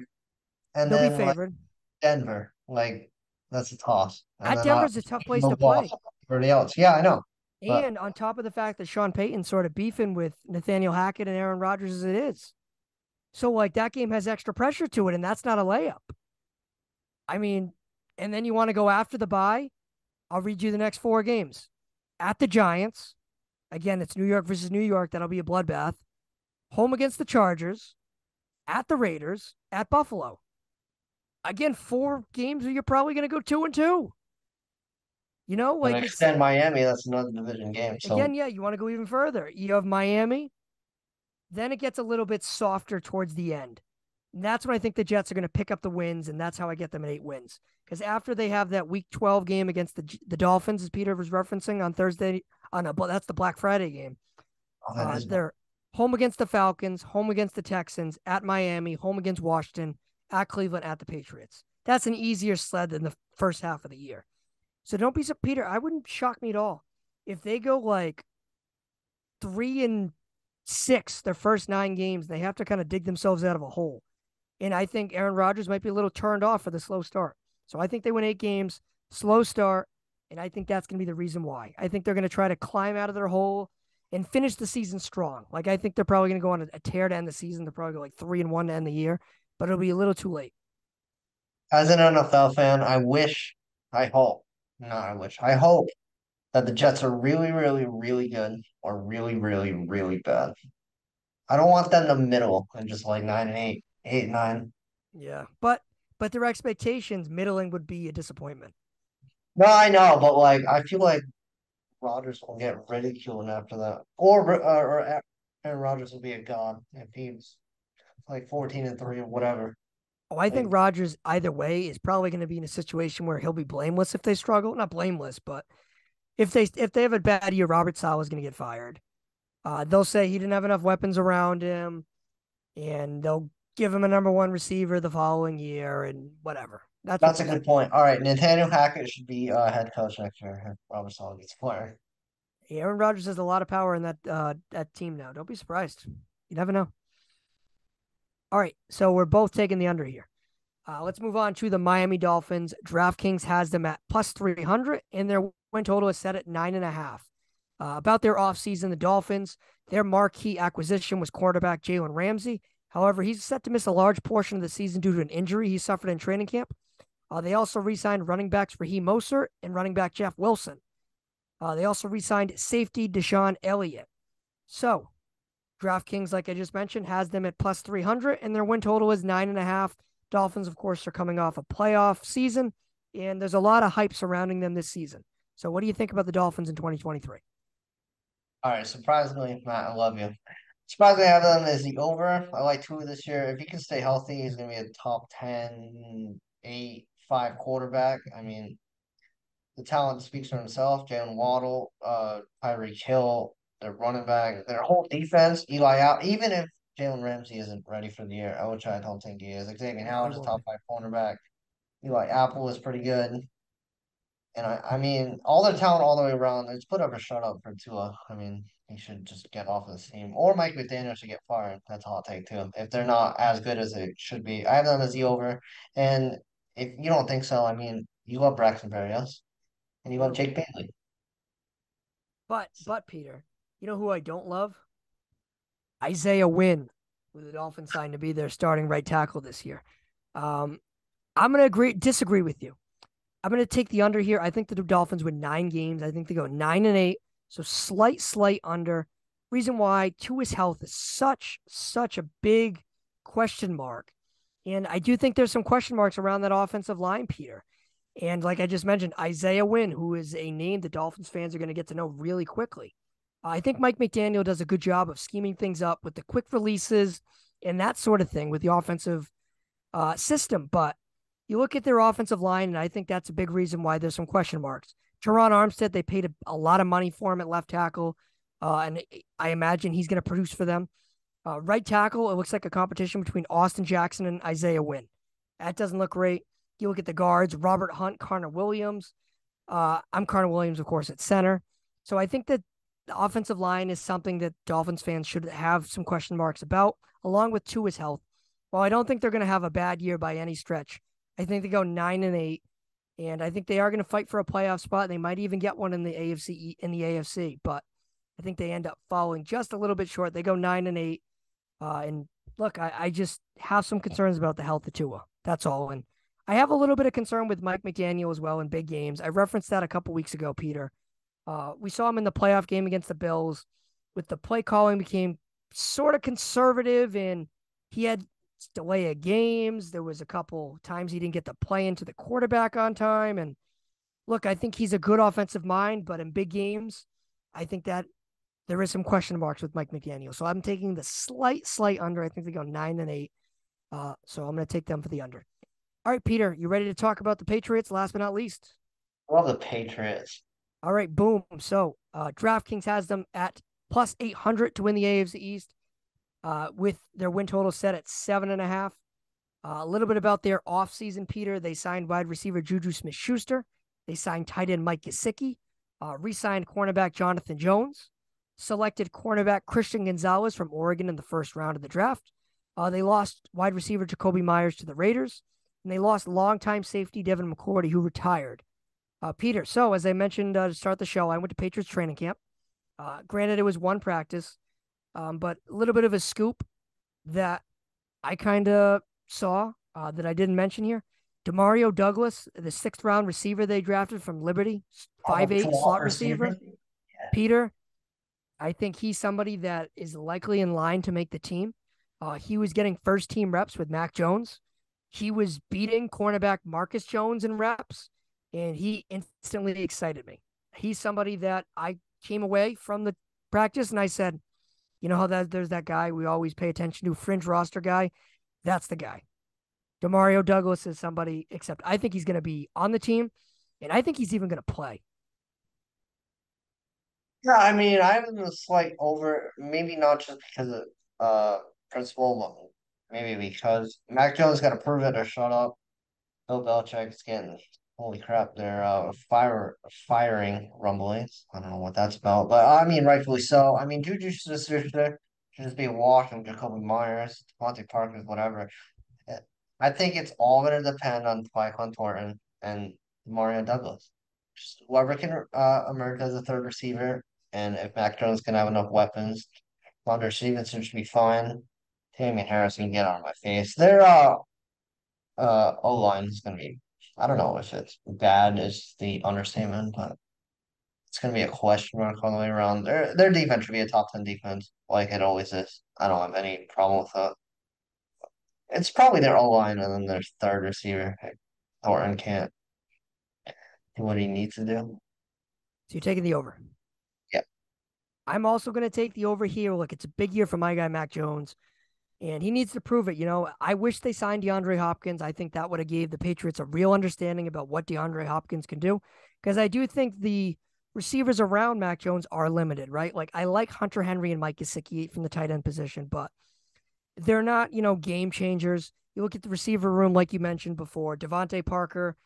and They'll be then like favored. Denver, like that's a toss. And At then Denver's a tough place to move off play. everybody else. Yeah, I know. But And on top of the fact that Sean Payton's sort of beefing with Nathaniel Hackett and Aaron Rodgers as it is. So, like, that game has extra pressure to it, and that's not a layup. I mean, and then you want to go after the bye? I'll read you the next 4 games. At the Giants. Again, it's New York versus New York. That'll be a bloodbath. Home against the Chargers. At the Raiders. At Buffalo. Again, 4 games where you're probably going to go 2-2. You know, and like extend Miami, that's another division game. So again, yeah, you want to go even further. You have Miami. Then it gets a little bit softer towards the end. And that's when I think the Jets are going to pick up the wins, and that's how I get them at 8 wins. Because after they have that Week 12 game against the Dolphins, as Peter was referencing on Thursday, that's the Black Friday game. They're home against the Falcons, home against the Texans, at Miami, home against Washington, at Cleveland, at the Patriots. that's an easier sled than the first half of the year. So don't be so, Peter. I wouldn't shock me at all if they go like 3-6 their first 9 games. They have to kind of dig themselves out of a hole. And I think Aaron Rodgers might be a little turned off for the slow start. So I think they win 8 games, slow start, and I think that's going to be the reason why. I think they're going to try to climb out of their hole and finish the season strong. Like, I think they're probably going to go on a tear to end the season. They'll probably go like 3-1 to end the year, but it'll be a little too late. As an NFL fan, I hope that the Jets are really, really, really good or really, really, really bad. I don't want them in the middle and just like 9-8, 8-9. Yeah, but their expectations, middling would be a disappointment. No, I know, but like I feel like Rodgers will get ridiculed after that, or Aaron Rodgers will be a god if he's like 14-3 or whatever. Oh, I think Like, Rodgers, either way, is probably going to be in a situation where he'll be blameless if they struggle. Not blameless, but if they have a bad year, Robert Saleh is going to get fired. They'll say he didn't have enough weapons around him, and they'll give him a number 1 receiver the following year, and whatever. that's a good point. All right, Nathaniel Hackett should be head coach next year if Robert Saleh gets fired. Aaron Rodgers has a lot of power in that team now. Don't be surprised. You never know. All right, so we're both taking the under here. Let's move on to the Miami Dolphins. DraftKings has them at plus 300, and their win total is set at 9.5. About their offseason, the Dolphins, their marquee acquisition was quarterback Jalen Ramsey. However, he's set to miss a large portion of the season due to an injury he suffered in training camp. They also re-signed running backs Raheem Mostert and running back Jeff Wilson. They also re-signed safety Deshaun Elliott. So, DraftKings, like I just mentioned, has them at plus 300, and their win total is 9.5. Dolphins, of course, are coming off a playoff season, and there's a lot of hype surrounding them this season. So what do you think about the Dolphins in 2023? All right, surprisingly, Matt, I love you. Surprisingly, I have them as the over. I like Tua this year. If he can stay healthy, he's going to be a top 10, 8, 5 quarterback. I mean, the talent speaks for himself. Jalen Waddle, Tyreek Hill, their running back, their whole defense, Eli out. Even if Jalen Ramsey isn't ready for the year, which I don't think he is. Xavier No, he Howard's a won't top be. 5 cornerback. Eli Apple is pretty good. And I mean, all their talent all the way around. It's put up or shut up for Tua. I mean, he should just get off of this team. Or Mike McDaniel should get fired. That's a hot take too. If they're not as good as it should be. I have them as the over. And if you don't think so, I mean, you love Braxton Berrios and you love Do. Jake Bailey. But Peter, you know who I don't love? Isaiah Wynn, who the Dolphins signed to be their starting right tackle this year. I'm going to disagree with you. I'm going to take the under here. I think the Dolphins win 9 games. I think they go 9-8. So slight under. Reason why Tua's health is such a big question mark. And I do think there's some question marks around that offensive line, Peter. And like I just mentioned, Isaiah Wynn, who is a name the Dolphins fans are going to get to know really quickly. I think Mike McDaniel does a good job of scheming things up with the quick releases and that sort of thing with the offensive system. But you look at their offensive line, and I think that's a big reason why there's some question marks. Teron Armstead, they paid a lot of money for him at left tackle, and I imagine he's going to produce for them. Right tackle, it looks like a competition between Austin Jackson and Isaiah Wynn. That doesn't look great. You look at the guards, Robert Hunt, Carner Williams. I'm Carner Williams, of course, at center. So I think that the offensive line is something that Dolphins fans should have some question marks about, along with Tua's health. While I don't think they're going to have a bad year by any stretch, I think they go 9-8, and I think they are going to fight for a playoff spot. They might even get one in the AFC, but I think they end up falling just a little bit short. They go 9-8. And look, I just have some concerns about the health of Tua. That's all. And I have a little bit of concern with Mike McDaniel as well in big games. I referenced that a couple weeks ago, Peter. We saw him in the playoff game against the Bills with the play calling became sort of conservative, and he had delay of games. There was a couple times he didn't get the play into the quarterback on time. And look, I think he's a good offensive mind, but in big games, I think that there is some question marks with Mike McDaniel. So I'm taking the slight under. I think they go 9-8. So I'm going to take them for the under. All right, Peter, you ready to talk about the Patriots? Last but not least. I love the Patriots. All right, boom. So DraftKings has them at plus 800 to win the AFC East, with their win total set at 7.5. A little bit about their offseason, Peter. They signed wide receiver Juju Smith-Schuster. They signed tight end Mike Gesicki. Re-signed cornerback Jonathan Jones. Selected cornerback Christian Gonzalez from Oregon in the first round of the draft. They lost wide receiver Jacoby Myers to the Raiders. And they lost longtime safety Devin McCourty, who retired. Peter, so as I mentioned to start the show, I went to Patriots training camp. Granted, it was one practice, but a little bit of a scoop that I kind of saw that I didn't mention here. Demario Douglas, the 6th-round receiver they drafted from Liberty, 5'8" slot receiver. Yeah. Peter, I think he's somebody that is likely in line to make the team. He was getting first-team reps with Mac Jones. He was beating cornerback Marcus Jones in reps, and he instantly excited me. He's somebody that I came away from the practice, and I said, you know how there's that guy we always pay attention to, fringe roster guy? That's the guy. Demario Douglas is somebody, except I think he's going to be on the team, and I think he's even going to play. Yeah, I mean, I have a slight over, maybe not just because of principle, but maybe because Mac Jones got to prove it or shut up. Bill Belichick's getting, holy crap, they're firing rumblings. I don't know what that's about, but I mean, rightfully so. I mean, Juju should just be washed from Jacoby Myers, Devontae Parker, whatever. I think it's all going to depend on Tyquan Thornton and Mario Douglas. Just whoever can emerge as a third receiver, and if Mac Jones can have enough weapons, Wonder Stevenson should be fine. Tammy Harrison can get out of my face. Their O line is going to be. I don't know if it's bad is the understatement, but it's going to be a question mark all the way around. Their defense should be a top 10 defense, like it always is. I don't have any problem with that. It's probably their O line and then their third receiver. Thornton can't do what he needs to do. So you're taking the over. Yeah. I'm also going to take the over here. Look, it's a big year for my guy, Mac Jones, and he needs to prove it. You know, I wish they signed DeAndre Hopkins. I think that would have gave the Patriots a real understanding about what DeAndre Hopkins can do, because I do think the receivers around Mac Jones are limited, right? Like, I like Hunter Henry and Mike Gesicki from the tight end position, but they're not, game changers. You look at the receiver room, like you mentioned before, Devontae Parker.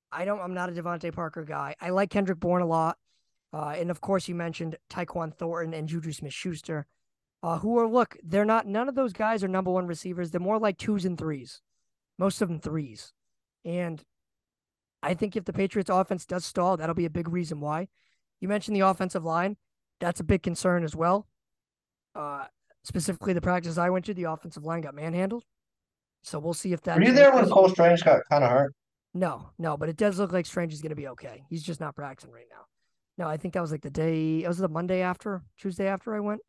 I'm not a Devontae Parker guy. I like Kendrick Bourne a lot. And of course, you mentioned Tyquan Thornton and Juju Smith-Schuster, none of those guys are number one receivers. They're more like 2s and 3s, most of them 3s. And I think if the Patriots offense does stall, that'll be a big reason why. You mentioned the offensive line. That's a big concern as well. Specifically, the practice I went to, the offensive line got manhandled. So we'll see if that. Were you there when Cole Strange got kind of hurt? No, but it does look like Strange is going to be okay. He's just not practicing right now. No, I think that was like it was the Tuesday after I went.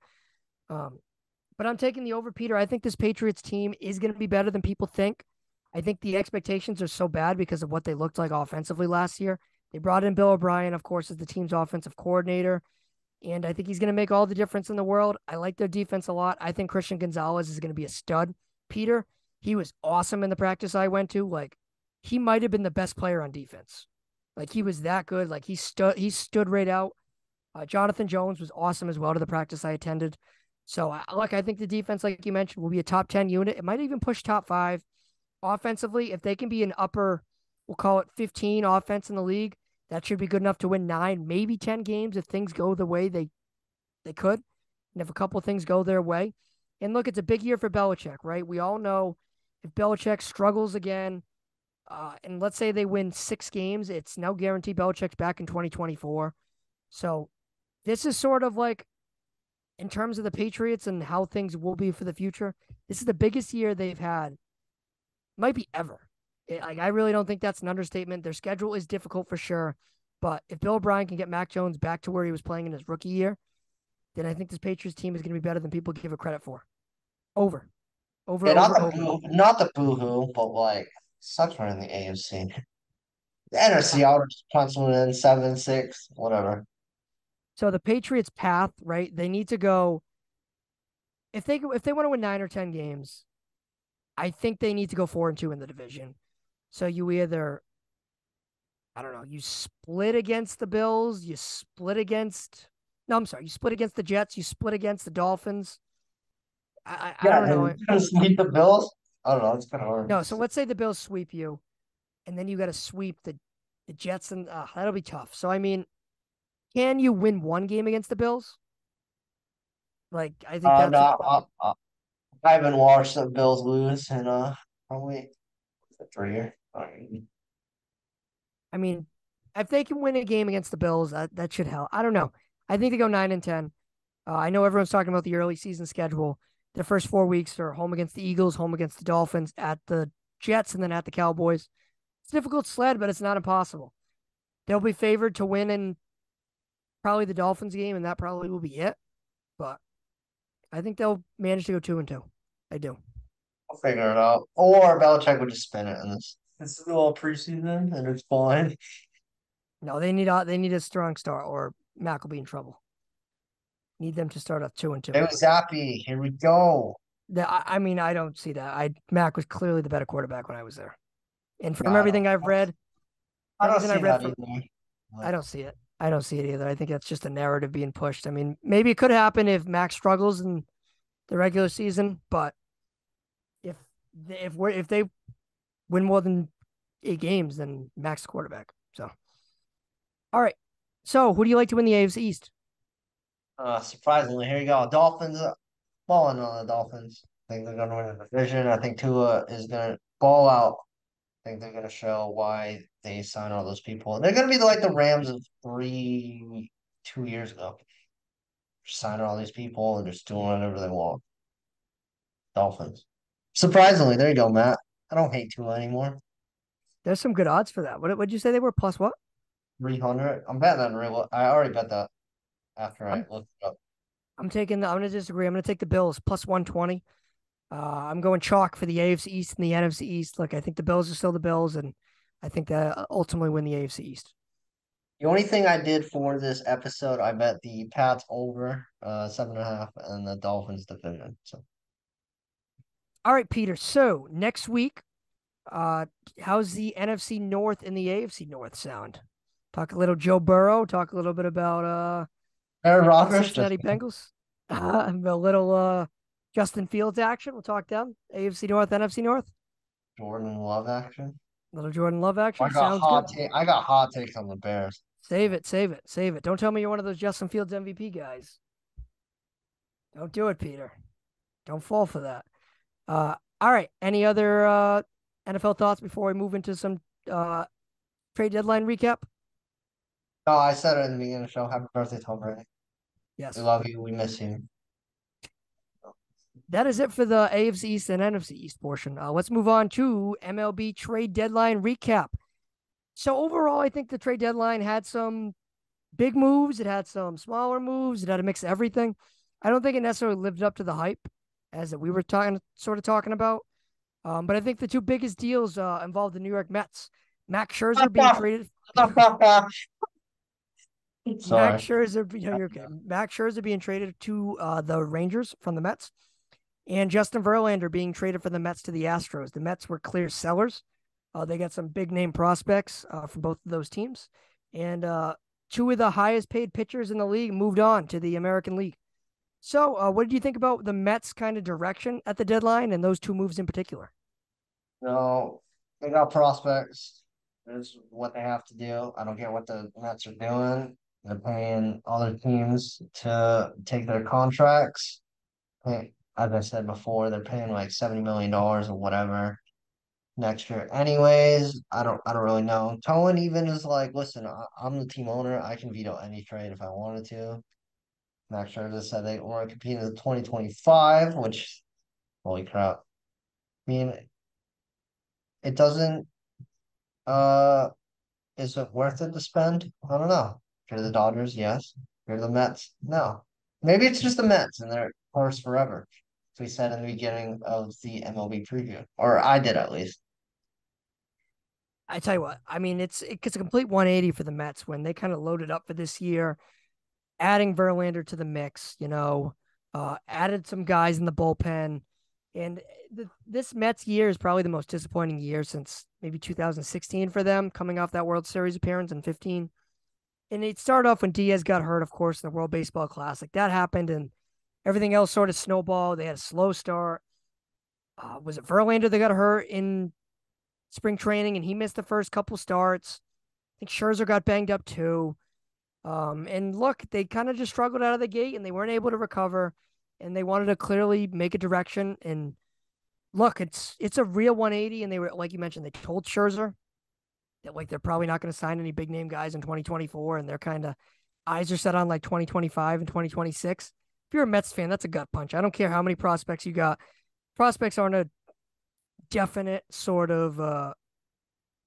But I'm taking the over, Peter. I think this Patriots team is going to be better than people think. I think the expectations are so bad because of what they looked like offensively last year. They brought in Bill O'Brien, of course, as the team's offensive coordinator, and I think he's going to make all the difference in the world. I like their defense a lot. I think Christian Gonzalez is going to be a stud. Peter, he was awesome in the practice I went to. Like, he might have been the best player on defense. Like, he was that good. Like, he stood right out. Jonathan Jones was awesome as well to the practice I attended. So, look, I think the defense, like you mentioned, will be a top 10 unit. It might even push top 5. Offensively, if they can be an upper, we'll call it 15 offense in the league, that should be good enough to win 9, maybe 10 games if things go the way they could. And if a couple of things go their way. And look, it's a big year for Belichick, right? We all know if Belichick struggles again, and let's say they win 6 games, it's no guarantee Belichick's back in 2024. So this is sort of like, in terms of the Patriots and how things will be for the future, this is the biggest year they've had, might be ever. I really don't think that's an understatement. Their schedule is difficult for sure, but if Bill O'Brien can get Mac Jones back to where he was playing in his rookie year, then I think this Patriots team is going to be better than people give it credit for. Over. Yeah, not the boo-hoo, but like, sucks we're in the AFC. The NFC, I'll just pencil in 7-6, whatever. So the Patriots' path, right? They need to go. If they want to win 9 or 10 games, I think they need to go 4-2 in the division. So you either, I don't know, you split against the Bills, you split against the Jets, you split against the Dolphins. I don't know. Sweep the Bills. I don't know. It's kind of hard. No, so let's say the Bills sweep you, and then you got to sweep the Jets, and that'll be tough. So I mean, can you win one game against the Bills? Like I think that's No, I haven't watched the Bills lose in probably 3 years. I mean, if they can win a game against the Bills, that should help. I don't know. I think they go 9-10. I know everyone's talking about the early season schedule. The first 4 weeks are home against the Eagles, home against the Dolphins, at the Jets, and then at the Cowboys. It's a difficult sled, but it's not impossible. They'll be favored to win in probably the Dolphins game, and that probably will be it. But I think they'll manage to go 2-2. I do. I'll figure it out. Or Belichick would just spin it in this. It's all preseason and it's fine. No, they need a strong start, or Mac will be in trouble. Need them to start off 2-2. It was Zappy. Here we go. I mean, I don't see that. Mac was clearly the better quarterback when I was there, and from No, everything I've read, I don't everything see I've read that from, either. I don't see it. I don't see it either. I think that's just a narrative being pushed. I mean, maybe it could happen if Mac struggles in the regular season, but if they win more than 8 games, then Mac's the quarterback. So, all right. So, who do you like to win the AFC East? Surprisingly, here you go. Dolphins balling on the Dolphins. I think they're going to win the division. I think Tua is going to ball out. I think they're going to show why they signed all those people. They're going to be like the Rams of 2 years ago. Signing all these people and just doing whatever they want. Dolphins. Surprisingly, there you go, Matt. I don't hate Tua anymore. There's some good odds for that. What'd you say they were? Plus what? 300. I'm betting on real. I already bet that after I I'm looked it up. I'm going to disagree. I'm going to take the Bills plus 120. I'm going chalk for the AFC East and the NFC East. Look, I think the Bills are still the Bills, and I think that ultimately win the AFC East. The only thing I did for this episode, I bet the Pats over 7.5 and the Dolphins division. So All right, Peter. So next week, how's the NFC North and the AFC North sound? Talk a little Joe Burrow. Talk a little bit about Aaron the Rodgers just Cincinnati Bengals. A little Justin Fields action. We'll talk down AFC North, NFC North. Jordan Love action. Little Jordan Love action. I got Sounds good. I got hot takes on the Bears. Save it, save it, save it. Don't tell me you're one of those Justin Fields MVP guys. Don't do it, Peter. Don't fall for that. All right. Any other NFL thoughts before we move into some trade deadline recap? No, I said it in the beginning of the show. Happy birthday, Tom Brady. Yes. We love you. We miss you. That is it for the AFC East and NFC East portion. Let's move on to MLB trade deadline recap. So overall, I think the trade deadline had some big moves. It had some smaller moves. It had a mix of everything. I don't think it necessarily lived up to the hype as that we were talking about. But I think the two biggest deals involved the New York Mets. Max Scherzer being traded. Sorry. Max Scherzer, you're okay. Max Scherzer being traded to the Rangers from the Mets, and Justin Verlander being traded from the Mets to the Astros. The Mets were clear sellers. They got some big name prospects from both of those teams, and two of the highest paid pitchers in the league moved on to the American League. So, what did you think about the Mets' kind of direction at the deadline and those two moves in particular? No, they got prospects. That's what they have to do. I don't get what the Mets are doing. They're paying other teams to take their contracts. As I said before, they're paying like $70 million or whatever next year. Anyways, I don't really know. Tolan even is like, listen, I'm the team owner. I can veto any trade if I wanted to. Max Scherzer said they want to compete in the 2025, which, holy crap. I mean, it doesn't, uh, is it worth it to spend? I don't know. If you're the Dodgers, yes. If you're the Mets, no. Maybe it's just the Mets and they're cursed forever. As we said in the beginning of the MLB preview, or I did at least. I tell you what, I mean, it's a complete 180 for the Mets when they kind of loaded up for this year, adding Verlander to the mix, added some guys in the bullpen. And this Mets year is probably the most disappointing year since maybe 2016 for them, coming off that World Series appearance in 15. And it started off when Diaz got hurt, of course, in the World Baseball Classic. That happened, and everything else sort of snowballed. They had a slow start. Was it Verlander that got hurt in spring training and he missed the first couple starts? I think Scherzer got banged up too. And look, they kind of just struggled out of the gate and they weren't able to recover. And they wanted to clearly make a direction. And look, it's a real 180. And they were, like you mentioned, they told Scherzer that like they're probably not going to sign any big name guys in 2024, and they're kind of eyes are set on like 2025 and 2026. If you're a Mets fan, that's a gut punch. I don't care how many prospects you got. Prospects aren't a definite sort of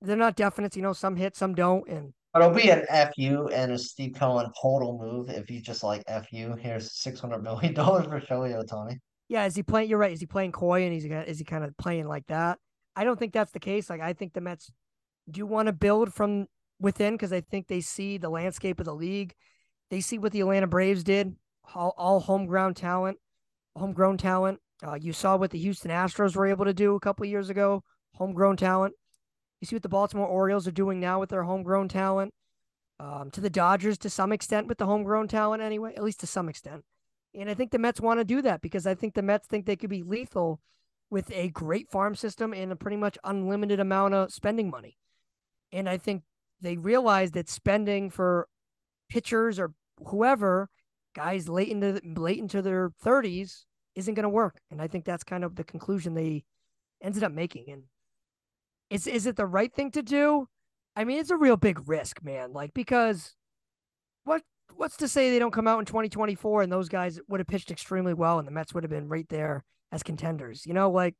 they're not definite, some hit, some don't. And But it'll be an FU and a Steve Cohen total move if he's just like FU. Here's $600 million for Shohei Ohtani. yeah, is he playing? You're right. Is he playing coy and is he kind of playing like that? I don't think that's the case. Like I think the Mets do want to build from within because I think they see the landscape of the league. They see what the Atlanta Braves did, all homegrown talent, homegrown talent. You saw what the Houston Astros were able to do a couple of years ago, homegrown talent. You see what the Baltimore Orioles are doing now with their homegrown talent. To the Dodgers to some extent with the homegrown talent anyway, at least to some extent. And I think the Mets want to do that because I think the Mets think they could be lethal with a great farm system and a pretty much unlimited amount of spending money. And I think they realize that spending for pitchers or whoever, guys late into their 30s, isn't going to work. And I think that's kind of the conclusion they ended up making. And is it the right thing to do? I mean, it's a real big risk, man. Like because what's to say they don't come out in 2024 and those guys would have pitched extremely well and the Mets would have been right there as contenders. Like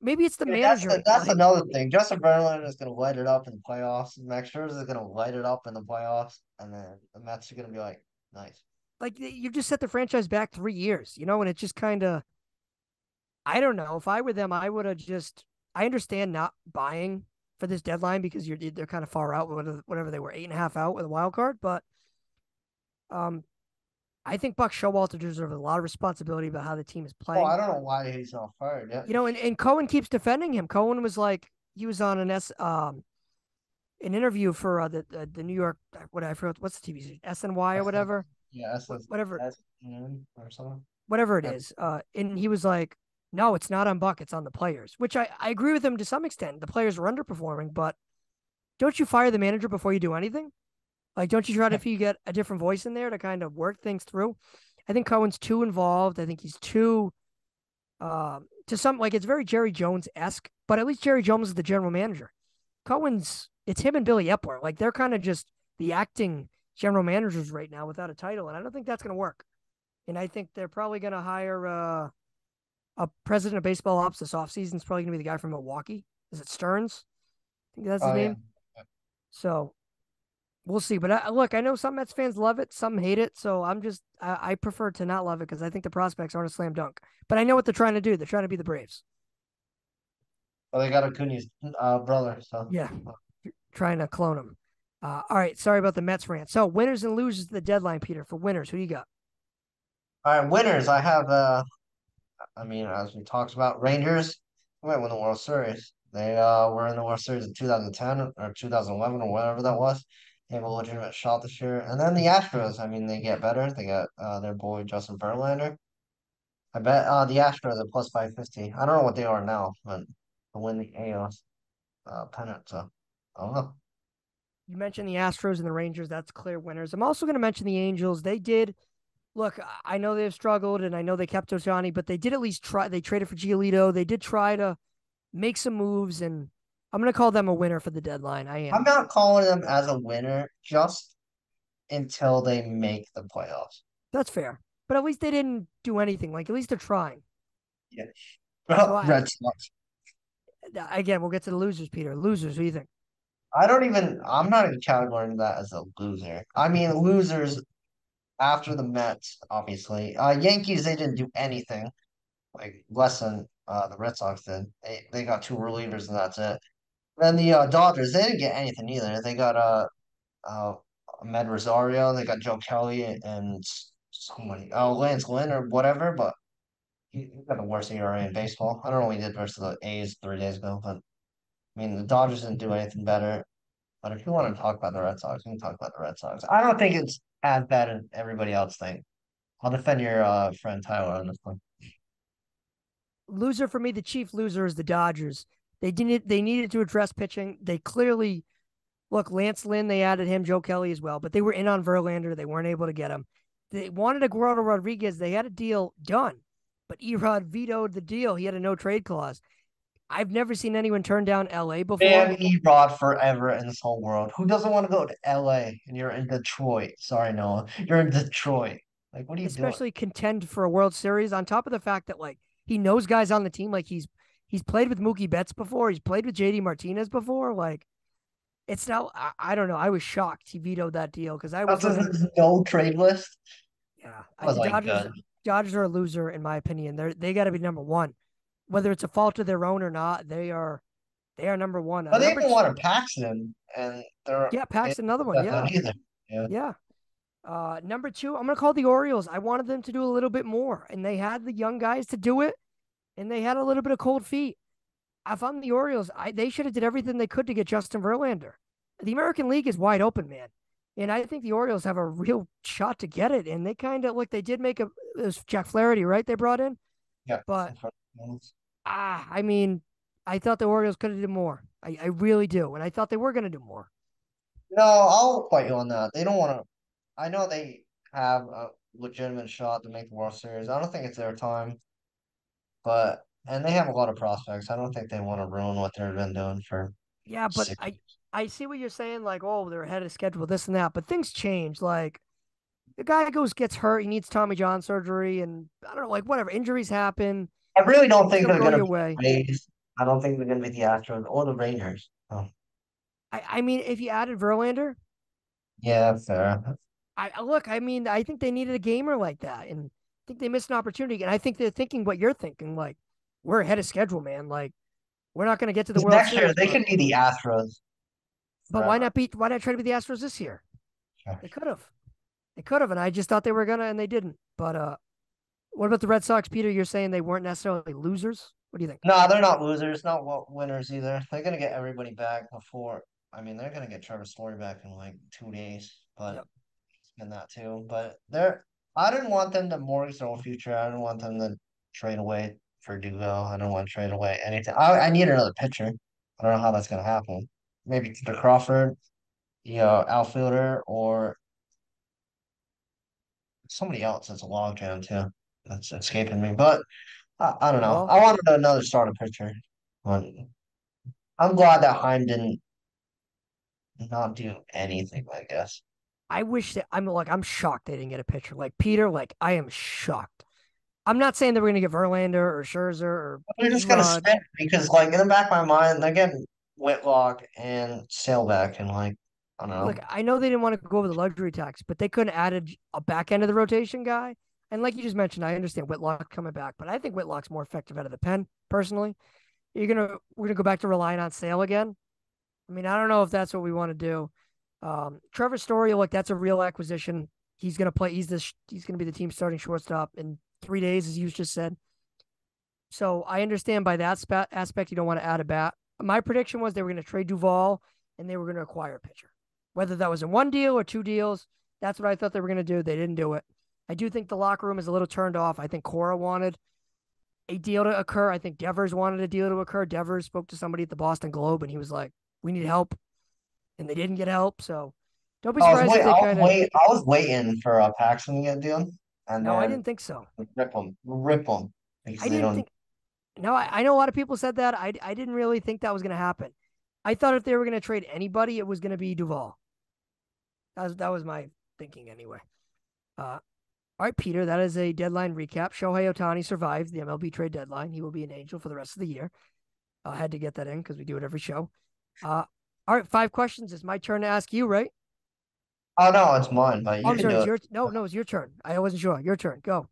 maybe it's the manager. That's another thing. Justin Verlander is going to light it up in the playoffs. Max Scherzer is going to light it up in the playoffs, and then the Mets are going to be like, nice. Like you've just set the franchise back 3 years, and it just kind of. I don't know. If I were them, I would have just. I understand not buying for this deadline because they're kind of far out, whatever they were, 8.5 out with a wild card. But I think Buck Showalter deserves a lot of responsibility about how the team is playing. Oh, I don't know why he's not fired yet. And Cohen keeps defending him. Cohen was like he was on an interview for the New York I forgot what's the TV SNY or whatever. Yeah, whatever or something. Whatever it is. And he was like, no, it's not on Buck, it's on the players. Which I agree with him to some extent. The players were underperforming, but don't you fire the manager before you do anything? Like, don't you try to if you get a different voice in there to kind of work things through? I think Cohen's too involved. I think he's too to some like it's very Jerry Jones-esque, but at least Jerry Jones is the general manager. It's him and Billy Epler. Like they're kind of just the acting general managers right now without a title, and I don't think that's going to work. And I think they're probably going to hire a president of baseball ops this offseason. It's probably going to be the guy from Milwaukee. Is it Stearns? I think that's his name. Yeah. So we'll see. But look, I know some Mets fans love it, some hate it. So I prefer to not love it because I think the prospects aren't a slam dunk. But I know what they're trying to do. They're trying to be the Braves. Well, they got Acuna's brother. So yeah, trying to clone him. All right, sorry about the Mets rant. So winners and losers of the deadline, Peter. For winners, who do you got? All right, winners. I have as we talked about, Rangers might win the World Series. They were in the World Series in 2010 or 2011 or whatever that was. They have a legitimate shot this year. And then the Astros, they get better. They got their boy Justin Verlander. I bet the Astros are plus 550. I don't know what they are now, but to win the AL pennant. So I don't know. You mentioned the Astros and the Rangers. That's clear winners. I'm also going to mention the Angels. They did. Look, I know they've struggled, and I know they kept Ohtani, but they did at least try. They traded for Giolito. They did try to make some moves, and I'm going to call them a winner for the deadline. I am. I'm not calling them as a winner just until they make the playoffs. That's fair. But at least they didn't do anything. Like, at least they're trying. Yeah. Well, Red Sox. Again, we'll get to the losers, Peter. Losers, who do you think? I'm not even categorizing that as a loser. I mean, losers after the Mets, obviously. Yankees, they didn't do anything, like less than the Red Sox did. They got two relievers and that's it. Then the Dodgers, they didn't get anything either. They got Med Rosario, they got Joe Kelly and somebody, Lance Lynn or whatever, but he got the worst ERA in baseball. I don't know what he did versus the A's 3 days ago, but the Dodgers didn't do anything better. But if you want to talk about the Red Sox, we can talk about the Red Sox. I don't think it's as bad as everybody else thinks. I'll defend your friend Tyler on this one. loser for me, the chief loser is the Dodgers. They needed to address pitching. They clearly look, Lance Lynn, they added him, Joe Kelly as well, but they were in on Verlander. They weren't able to get him. They wanted Eduardo Rodriguez. They had a deal done, but Erod vetoed the deal. He had a no trade clause. I've never seen anyone turn down LA before. Man, Erod forever in this whole world. Who doesn't want to go to LA and you're in Detroit? Sorry, Noah. You're in Detroit. Like, what are you doing? Especially contend for a World Series on top of the fact that like he knows guys on the team. Like he's played with Mookie Betts before. He's played with JD Martinez before. Like it's now, I don't know. I was shocked he vetoed that deal because I was That's a no trade list. yeah. I was The like, Dodgers are a loser in my opinion. They got to be number one, whether it's a fault of their own or not. They are number one. but they Number even two, wanted Paxton, and they're yeah, Pax another one. Yeah, either. Yeah. yeah. Number two, I'm gonna call the Orioles. I wanted them to do a little bit more, and they had the young guys to do it, and they had a little bit of cold feet. If I'm the Orioles, they should have did everything they could to get Justin Verlander. The American League is wide open, man, and I think the Orioles have a real shot to get it. And they kind of look, they did make it was Jack Flaherty, right? They brought in, Yeah. but I mean, I thought the Orioles could have done more. I really do, and I thought they were gonna do more. No, I'll fight you on that. They don't want to. I know they have a legitimate shot to make the World Series. I don't think it's their time, but and they have a lot of prospects. I don't think they want to ruin what they've been doing for Yeah, but 6 I see what you're saying, like, oh, they're ahead of schedule, this and that, but things change. Like the guy gets hurt, he needs Tommy John surgery, and I don't know, like whatever, injuries happen. I really don't think Don't they're go gonna your be way. the Rays. I don't think they're gonna be the Astros or the Rangers. Oh, I mean, if you added Verlander, yeah, fair. look, I mean, I think they needed a gamer like that, and I think they missed an opportunity. And I think they're thinking what you're thinking, like we're ahead of schedule, man. Like we're not going to get to the World Next year Series, they could be the Astros but why forever. not beat? Why not try to be the Astros this year? Sure. They could have. They could have, and I just thought they were gonna, and they didn't. But what about the Red Sox, Peter? You're saying they weren't necessarily losers. What do you think? No, they're not losers, not winners either. They're gonna get everybody back before. I mean, they're gonna get Trevor Story back in like 2 days, but Yep. and that too. But they're. I didn't want them to mortgage their whole future. I didn't want them to trade away for Duval. I don't want to trade away anything. I need another pitcher. I don't know how that's gonna happen. Maybe to Crawford, outfielder, or somebody else that's a logjam too. That's escaping me. But I don't know. Duvall. I wanted another starter pitcher. But I'm glad that Heim didn't not do anything, I guess. I wish that I'm shocked they didn't get a pitcher like Peter. Like I am shocked. I'm not saying that we're gonna get Verlander or Scherzer or They're just gonna Erod. spin because like in the back of my mind, they're getting Whitlock and Sailback and like I don't Look, know. I know they didn't want to go over the luxury tax, but they couldn't add a back end of the rotation guy. And like you just mentioned, I understand Whitlock coming back, but I think Whitlock's more effective out of the pen, personally. We're gonna go back to relying on Sale again. I mean, I don't know if that's what we want to do. Trevor Story, look, that's a real acquisition. He's gonna play. He's gonna be the team starting shortstop in 3 days, as you just said. So I understand by that aspect, you don't want to add a bat. My prediction was they were going to trade Duvall and they were going to acquire a pitcher. Whether that was in one deal or two deals, that's what I thought they were going to do. They didn't do it. I do think the locker room is a little turned off. I think Cora wanted a deal to occur. I think Devers wanted a deal to occur. Devers spoke to somebody at the Boston Globe and he was like, we need help. And they didn't get help. So don't be surprised if they kind of. I was waiting for Paxton to get deal, and No, I then didn't think so. rip them because I they didn't don't. think. No, I know a lot of people said that. I didn't really think that was going to happen. I thought if they were going to trade anybody, it was going to be Duvall. That was my thinking anyway. All right, Peter, that is a deadline recap. Shohei Ohtani survived the MLB trade deadline. He will be an Angel for the rest of the year. I had to get that in because we do it every show. All right, 5 questions. It's my turn to ask you, right? Oh no, it's mine, but you I'm can sorry, do it. no, it's your turn. I wasn't sure. Your turn. Go.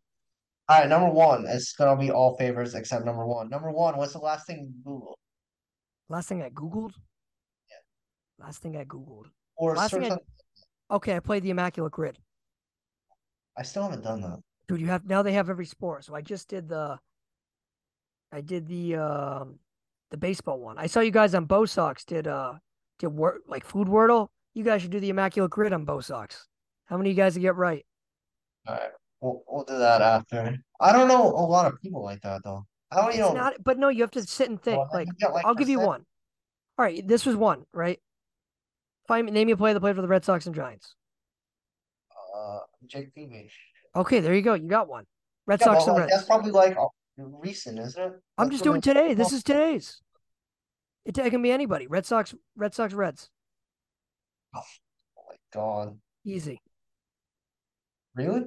All right, number one. It's gonna be all favors except number one. Number one. What's the last thing you Google Last thing I Googled? Last thing I Googled. or Last thing search on? Okay, I played the Immaculate Grid. I still haven't done that. Dude, now they have every sport. So I just did the baseball one. I saw you guys on Bo Sox did like Food Wordle. You guys should do the Immaculate Grid on Bo Sox. How many of you guys get right? All right, we'll do that after. I don't know a lot of people like that though. I don't It's even. not, but no, you have to sit and think. Well, then Like, you get like I'll give you percent. one. All right, this was one, right? Name me a player that played for the Red Sox and Giants. Jake Peavy. Okay, there you go. You got one. Red Yeah, Sox but and like that's Reds. probably like recent, isn't it? I'm That's just when doing they. today. This Oh is today's. It can be anybody. Red Sox, Reds. my God. Easy. Really?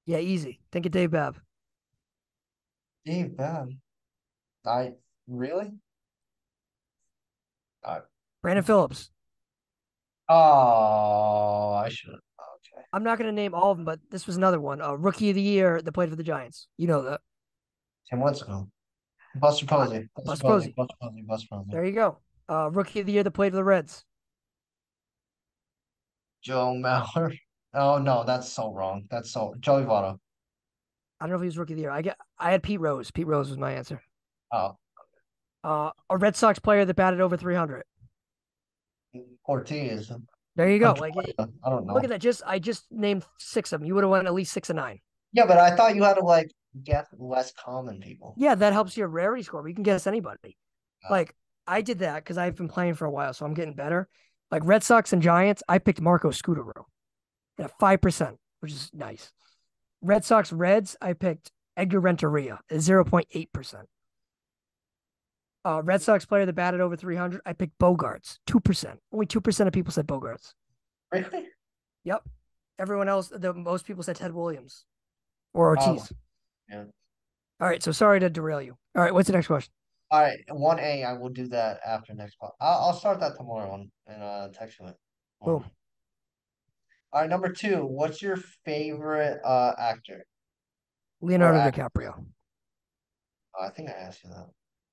Yeah, easy. Think of Dave Babb. Dave Bab. I really? I, Brandon Phillips. oh, I should. Okay. I'm not going to name all of them, but this was another one. Rookie of the year that played for the Giants. You know that. 10 months ago. Buster Uh, Posey. Buster Buster Posey. Posey. Buster Posey. Buster Posey. There you go. Rookie of the year that played for the Reds. Joe Mauer. Oh no, that's so wrong. That's so Joey Votto. I don't know if he was rookie of the year. I had Pete Rose. Pete Rose was my answer. Oh, A Red Sox player that batted over 300. Ortiz. There you go. Like, Pedroia. I don't look know. at that. I just named 6 of them. You would have won at least 6 of 9. Yeah, but I thought you had to like guess less common people. Yeah, that helps your rarity score. But you can guess anybody. Oh, Like, I did that because I've been playing for a while, so I'm getting better. Like Red Sox and Giants, I picked Marco Scutaro at 5%, which is nice. Red Sox Reds, I picked Edgar Renteria at 0.8%. Red Sox player that batted over 300, I picked Bogarts, 2%. Only 2% of people said Bogarts. really? Yep. Everyone else, most people said Ted Williams or Oh, Ortiz. yeah. All right, so sorry to derail you. All right, what's the next question? All right, 1A, I will do that after next part. I'll start that tomorrow and text you it. Boom. All right, number 2, what's your favorite actor or Leonardo act? DiCaprio. Oh, I think I asked you that.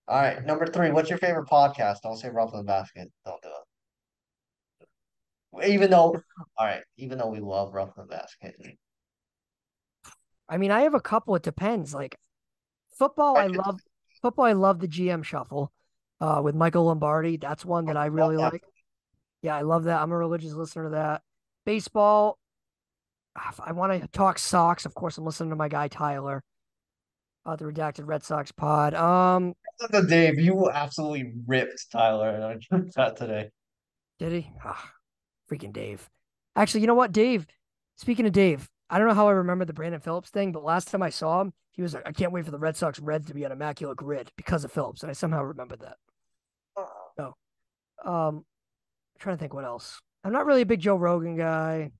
All right, number 3, what's your favorite podcast? Don't say Rough in the Basket. Don't do it. Even though we love Rough in the Basket. I mean, I have a couple. It depends. Like football, I love football. I love the GM Shuffle, with Michael Lombardi. That's one that I Love really that. like. Yeah, I love that. I'm a religious listener to that. Baseball, if I want to talk Sox, of course, I'm listening to my guy Tyler, the Redacted Red Sox pod. The Dave, you absolutely ripped Tyler in our group chat today. Did he? Freaking Dave. Actually, you know what, Dave? Speaking of Dave, I don't know how I remember the Brandon Phillips thing, but last time I saw him, he was like, "I can't wait for the Red Sox Reds to be an immaculate grid because of Phillips," and I somehow remembered that. So, I'm trying to think what else. I'm not really a big Joe Rogan guy.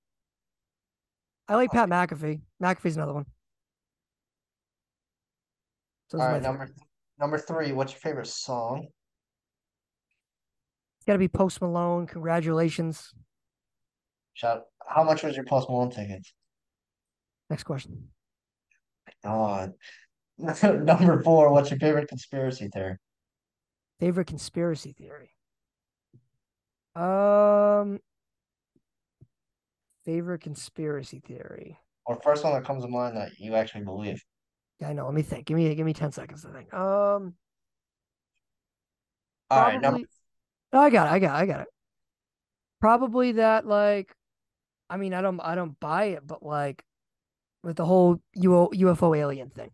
I like Pat McAfee. McAfee's another one. So those All are right, my three. number 3, what's your favorite song? It's got to be Post Malone. Congratulations. How much was your Post Malone tickets? Next question. God. Number 4, what's your favorite conspiracy theory? Favorite conspiracy theory. Um, Favorite conspiracy theory. Or first one that comes to mind that you actually believe? Yeah, I know. Let me think. Give me 10 seconds to think. All right, Probably. No, I got it. Probably that. Like, I mean, I don't buy it, but like with the whole UFO alien thing,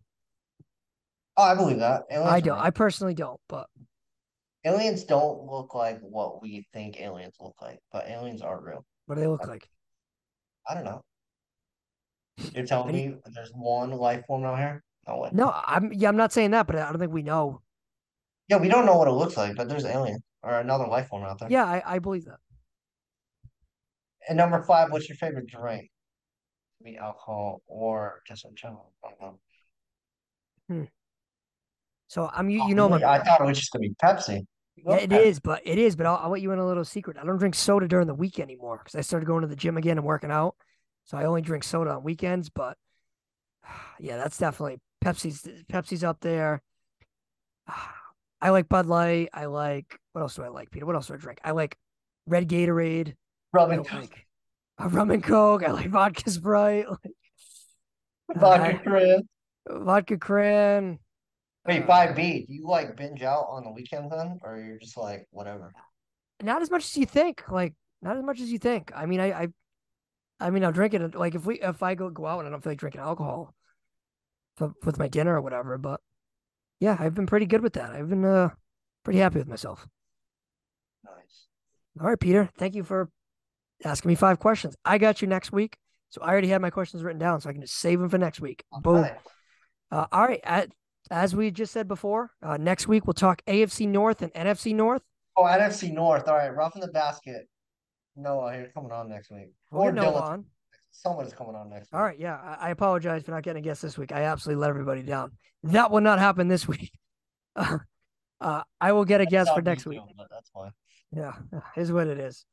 oh, I believe that. I Aliens are don't. real. I personally don't. But Aliens don't look like what we think aliens look like, but aliens are real. what do they look like? I don't know. You're telling Any? me there's one life form out here? No way. No, I'm not saying that, but I don't think we know. Yeah, we don't know what it looks like, but there's alien or another life form out there. Yeah, I believe that. And number 5, what's your favorite drink? Be alcohol or just in general? I don't know. Hmm. So Oh, you know really? my I thought it was just gonna be Pepsi. You yeah love it Pepsi. is, but it is. But I'll let you in a little secret. I don't drink soda during the week anymore because I started going to the gym again and working out. So I only drink soda on weekends. But yeah, that's definitely Pepsi's up there. I like Bud Light. I like what else do I like, Peter? What else do I drink? I like Red Gatorade. I Rubbing like a rum and coke. I like vodka Sprite. vodka I Chris. vodka cran. Wait, 5B, do you like binge out on the weekend then? Or you're just like whatever? Not as much as you think. Like not as much as you think. I mean, I mean, I'll drink it. Like if I go out and I don't feel like drinking alcohol with my dinner or whatever. But Yeah, I've been pretty good with that. I've been pretty happy with myself. Nice. All right, Peter. Thank you for asking me 5 questions. I got you next week. So I already had my questions written down, so I can just save them for next week. Boom. Nice. All right. As we just said before, next week we'll talk AFC North and NFC North. Oh, NFC North. All right, rough in the basket. Noah, you're coming on next week. We'll Or get Noah Dylan. on. Someone's coming on next week. All right. Yeah. I apologize for not getting a guest this week. I absolutely let everybody down. That will not happen this week. I will get a guest for next week. But that's fine. Yeah, is what it is.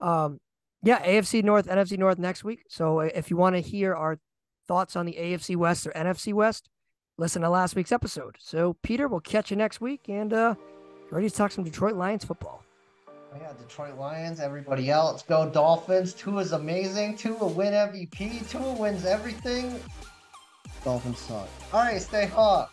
Yeah, AFC North, NFC North next week. So if you want to hear our thoughts on the AFC West or NFC West, listen to last week's episode. So Peter, we'll catch you next week, and ready to talk some Detroit Lions football. Oh, yeah, Detroit Lions, everybody else. Go Dolphins. Tua's amazing. Tua win MVP. Tua wins everything. Dolphins suck. All right, stay hot.